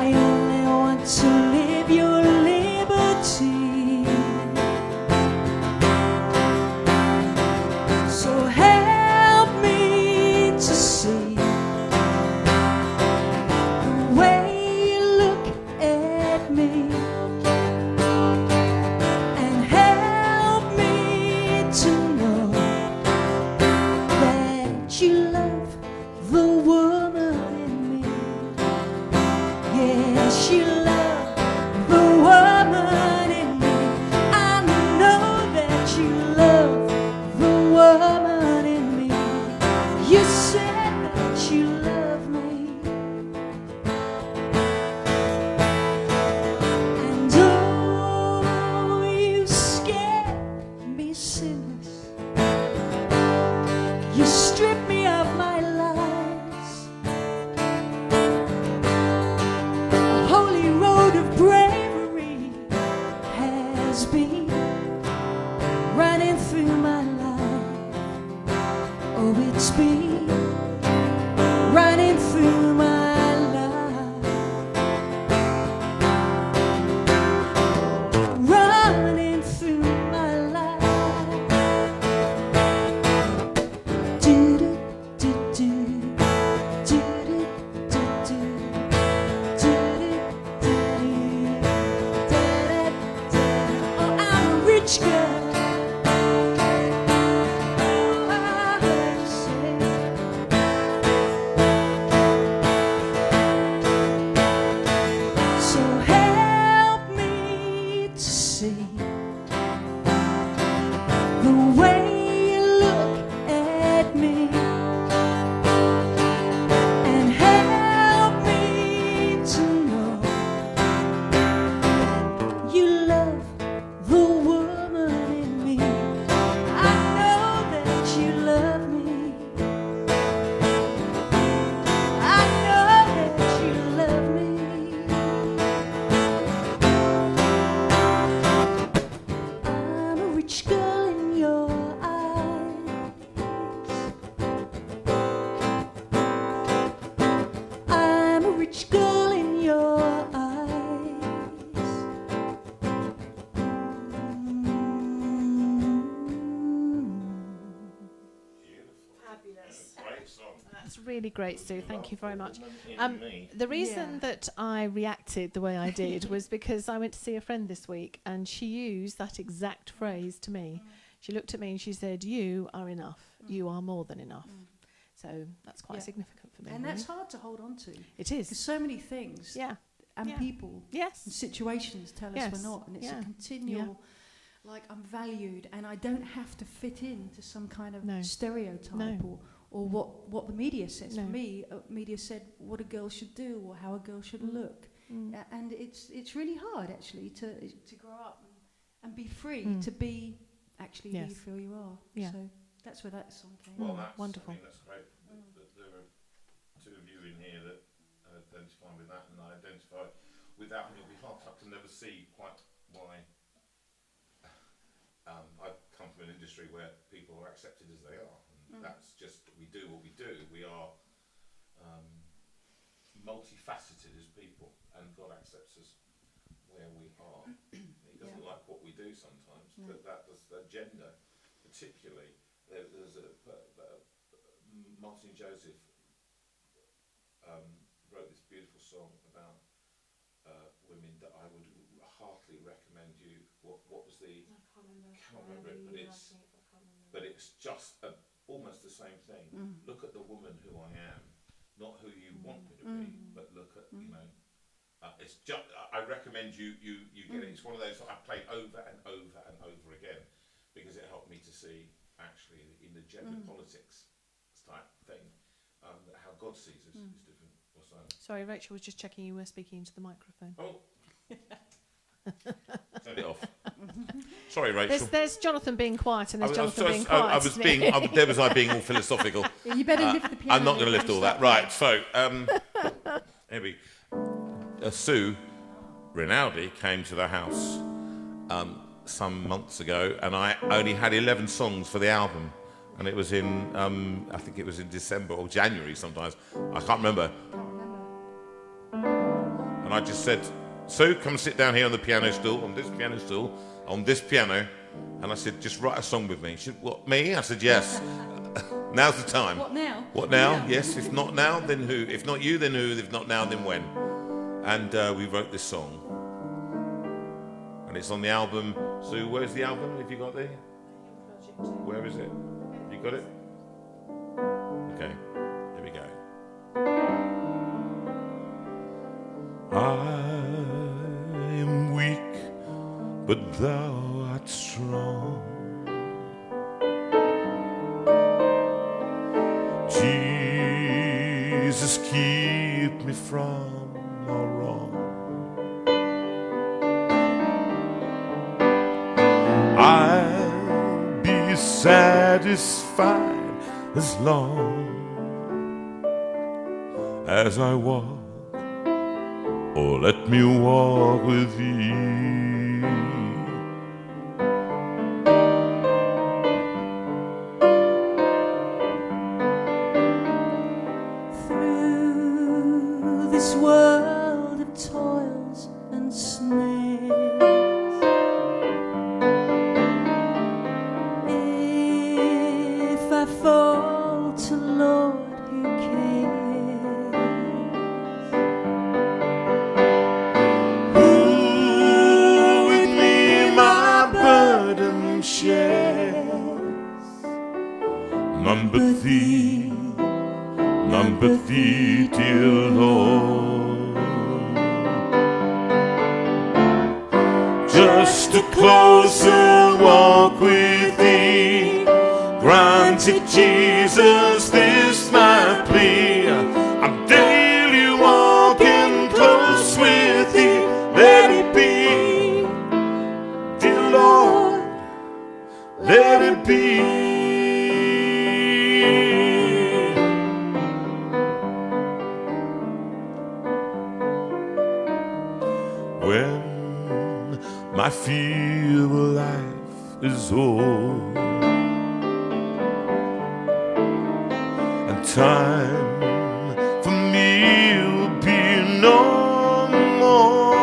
I only want to live your liberty. So help me to see the way you look at me, and help me to know that you love the woman in me. Yes, you love the woman in me. I know that you love the woman in me. You said that you love me. And oh, you scared me sinless. You stripped me of my lies. A holy road of bravery has been running through my life. Oh, it's been running through my life. song. That's really great, Sue. Thank you very much. Me. The reason that I reacted the way I did was because I went to see a friend this week and she used that exact phrase to me. She looked at me and she said, "You are enough. You are more than enough." So that's quite significant for me. And that's hard to hold on to. It is. Because so many things and people and situations tell us we're not. And it's a continual, like, I'm valued and I don't have to fit into some kind of stereotype or what the media says. For me, media said what a girl should do or how a girl should look. And it's really hard, actually, to grow up and be free, to be actually who you feel you are. Yeah. So that's where that song came. Well, that's wonderful. I mean, that's great. There are two of you in here that identify with that, and I identify with that on your behalf. I can never see quite why. I come from an industry where people are accepted as they are, and that's just, we do what we do. We are multifaceted as people, and God accepts us where we are. He doesn't like what we do sometimes, but that does gender, particularly. There's Martin Joseph wrote this beautiful song about women that I would heartily recommend you. What was the? I can't remember it, but it's just almost the same thing. Look at the woman who I am, not who you want me to be, but look at it's just. I recommend you get it. It's one of those that I played over and over and over again because it helped me to see actually in the gender politics type thing how God sees us is different. Sorry, Rachel was just checking you were speaking into the microphone. Oh. Turn it off. Sorry, Rachel. There's Jonathan being quiet and there's Jonathan being quiet. There was I being all philosophical. You better lift the piano. I'm not going to lift all that. Right, so here Sue Rinaldi came to the house some months ago, and I only had 11 songs for the album, and it was in I think it was in December or January sometimes. I can't remember. And I just said, "Sue, come sit down here on the piano stool, on this piano." And I said, "Just write a song with me." She said, "What, me?" I said, "Yes." Now's the time. What now? What now? Yeah. Yes. If not now, then who? If not you, then who? If not now, then when? And we wrote this song. And it's on the album. Sue, where's the album? Have you got it? Where is it? You got it? Okay. Here we go. I am weak, but thou art strong. Jesus, keep me from all wrong. I'll be satisfied as long as I walk. Oh, let me walk with thee. Through this world of toils and snares, if I fall to Lord, who cares? With me my burden shares. None but thee, dear Lord. Just a closer walk with thee, granted Jesus, this my plea. I'm daily walking close with thee. Let it be, dear Lord, let it be. When my feeble life is o'er and time for me will be no more,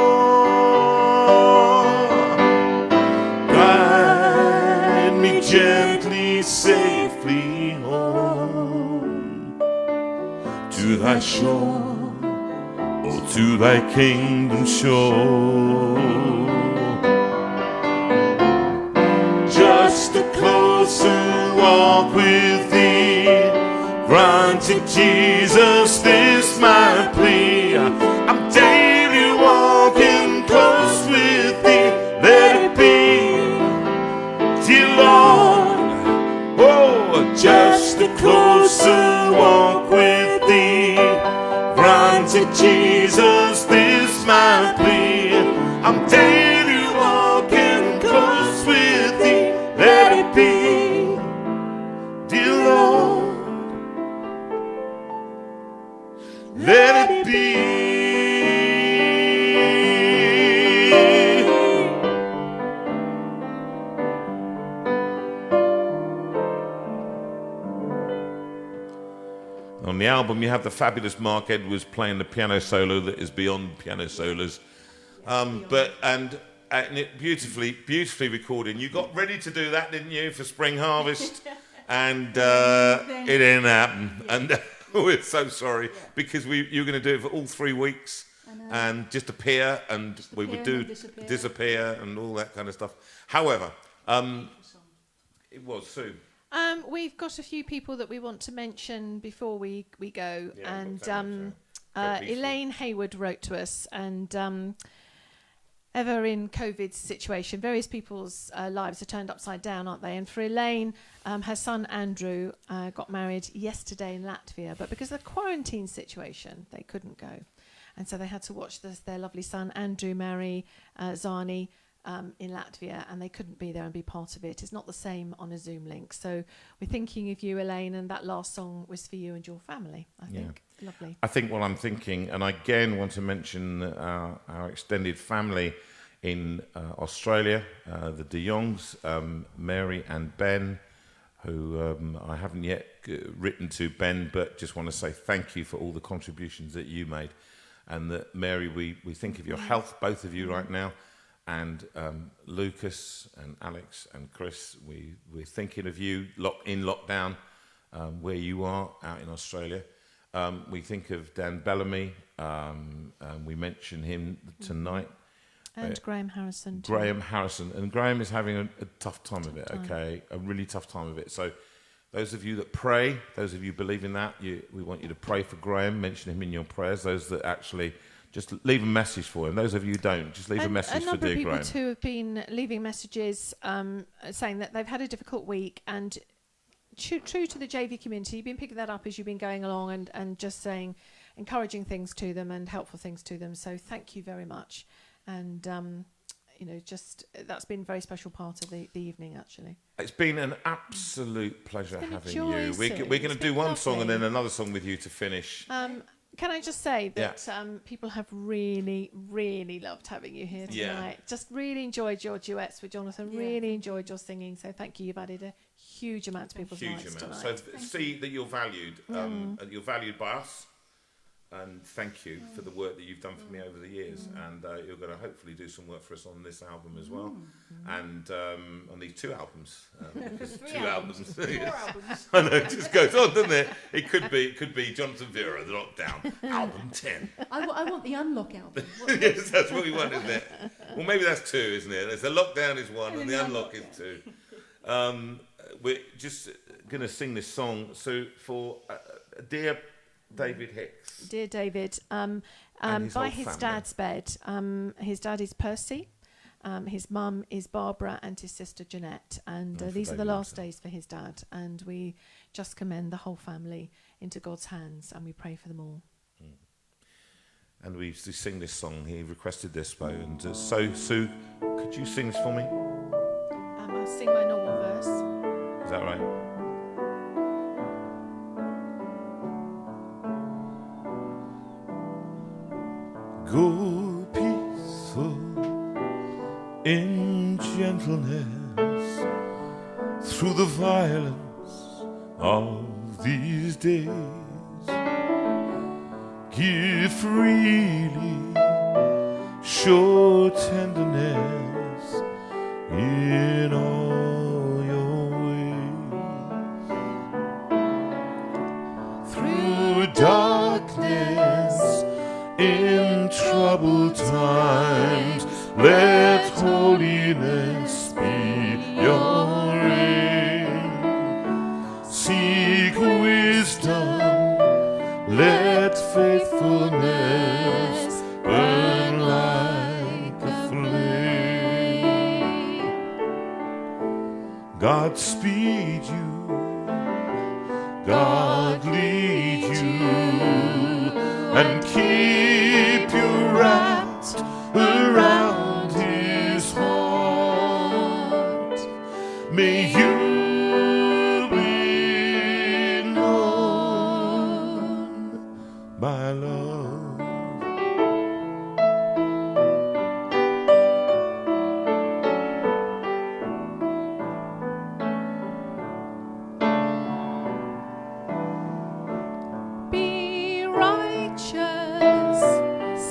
guide me gently, safely home. to thy shore, or to thy kingdom shore. Just a closer walk with thee, granted Jesus this my plea. I'm daily walking close with thee, let it be, dear Lord. Oh, just a closer walk with thee, granted Jesus this my plea. I'm daily walking close with thee, let it be, dear Lord, let it be. On the album, you have the fabulous Mark Edwards playing the piano solo that is beyond piano solos, and it beautifully recorded. You got ready to do that, didn't you, for Spring Harvest? And it didn't happen. And we're so sorry, because you were going to do it for all 3 weeks and just appear, and just we would do disappear and all that kind of stuff. However, it was Sue. We've got a few people that we want to mention before we go, Yeah, and Elaine Hayward wrote to us, and ever in COVID's situation, various people's lives are turned upside down, aren't they? And for Elaine, her son Andrew got married yesterday in Latvia, but because of the quarantine situation, they couldn't go, and so they had to watch their lovely son Andrew marry Zani in Latvia, and they couldn't be there and be part of it. It's not the same on a Zoom link. So we're thinking of you, Elaine, and that last song was for you and your family, I think. Lovely. I think what I'm thinking, and I again want to mention our extended family in Australia, the De Jongs, Mary and Ben, who I haven't yet written to Ben, but just want to say thank you for all the contributions that you made. And that, Mary, we think of your health, both of you right now. And Lucas and Alex and Chris, we're thinking of you in lockdown, where you are out in Australia. We think of Dan Bellamy, we mention him tonight. And Graham Harrison too. Graham Harrison. And Graham is having a tough time of it, okay? A really tough time of it. So those of you that pray, those of you believe in that, we want you to pray for Graham, mention him in your prayers. Those that actually... just leave a message for him. Those of you who don't, just leave a message for dear Graham. A number of people too have been leaving messages saying that they've had a difficult week, and true to the JV community, you've been picking that up as you've been going along, and just saying encouraging things to them and helpful things to them. So thank you very much. And just that's been a very special part of the evening, actually. It's been an absolute pleasure having joy, you. We're going to do one song and then another song with you to finish. Can I just say that people have really, really loved having you here tonight. Just really enjoyed your duets with Jonathan. Really enjoyed your singing. So thank you. You've added a huge amount to people's lives tonight. So see that you're valued. You're valued by us. And thank you for the work that you've done for me over the years. And you're going to hopefully do some work for us on this album as well. And on these 2 albums. 2 albums. 4 albums. I know, it just goes on, doesn't it? It could be Jonathan Vera, The Lockdown, album 10. I want the Unlock album. Yes, that's what we want, isn't it? Well, maybe that's 2, isn't it? There's the Lockdown is 1 and the Unlock is 2. We're just going to sing this song. So for dear David Hicks. Dear David, by his family. dad's bed. His dad is Percy, his mum is Barbara, and his sister Jeanette. And these are the last days for his dad. And we just commend the whole family into God's hands, and we pray for them all. And we sing this song. He requested this, Bo. And so, Sue, could you sing this for me? I'll sing my normal verse. Is that right? Go peaceful in gentleness through the violence of these days. Give freely, show tenderness in all your ways. Through dark darkness, in troubled times, let holiness be your aim. Seek wisdom, let faithfulness burn like a flame. God speed you, God lead you, and keep you wrapped around his heart. May you be known by love. Be righteous,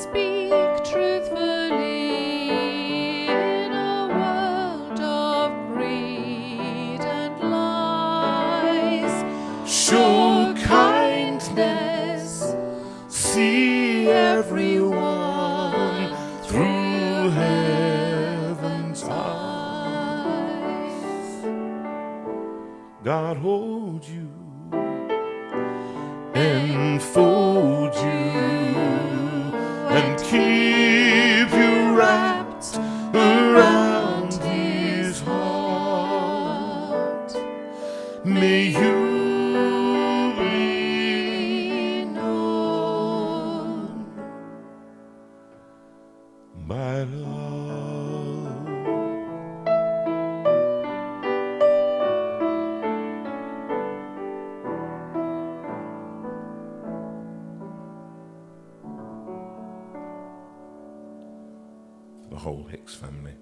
speak truthfully in a world of greed and lies. Show kindness, see everyone through heaven's eyes. God hold you, enfold you, and keep you wrapped around his heart. May you be known by love. The whole Hicks family.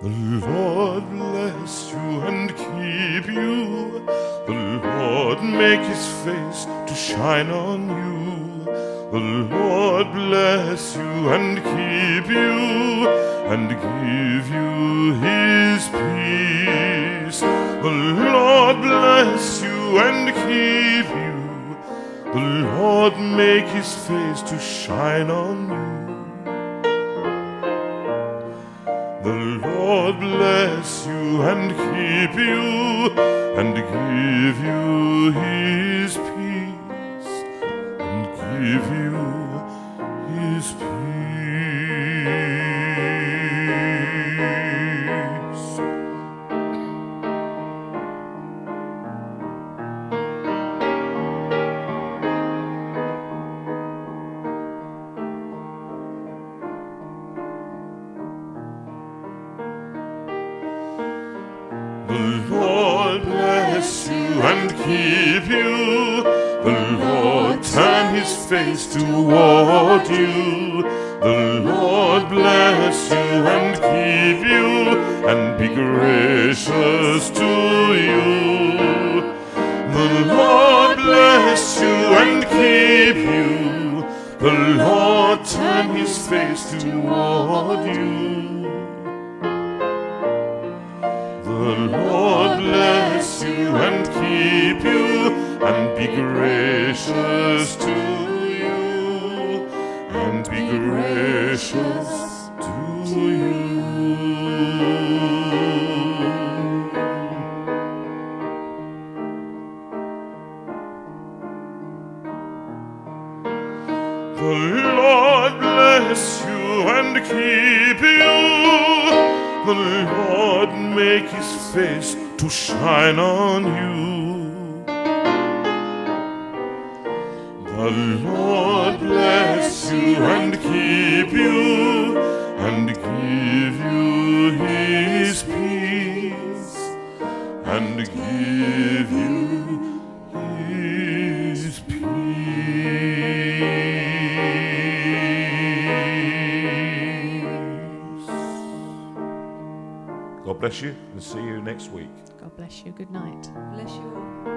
The Lord bless you and keep you. The Lord make his face to shine on you. The Lord bless you and keep you and give you his peace. The Lord bless you and keep you. The Lord make his face to shine on you. The Lord bless you and keep you and give you his peace and give you his peace. The Lord bless you and keep you. The Lord turn his face toward you. The Lord bless you and keep you and be gracious to you. The Lord bless you and keep you. The Lord turn his face toward you. The Lord bless you and keep you and be gracious to you and be gracious to you. The Lord bless you and keep you. The Lord make his face to shine on you. The Lord bless you and keep you and give you his peace and give you his peace. God bless you and see you next week. God bless you. Good night. Bless you all.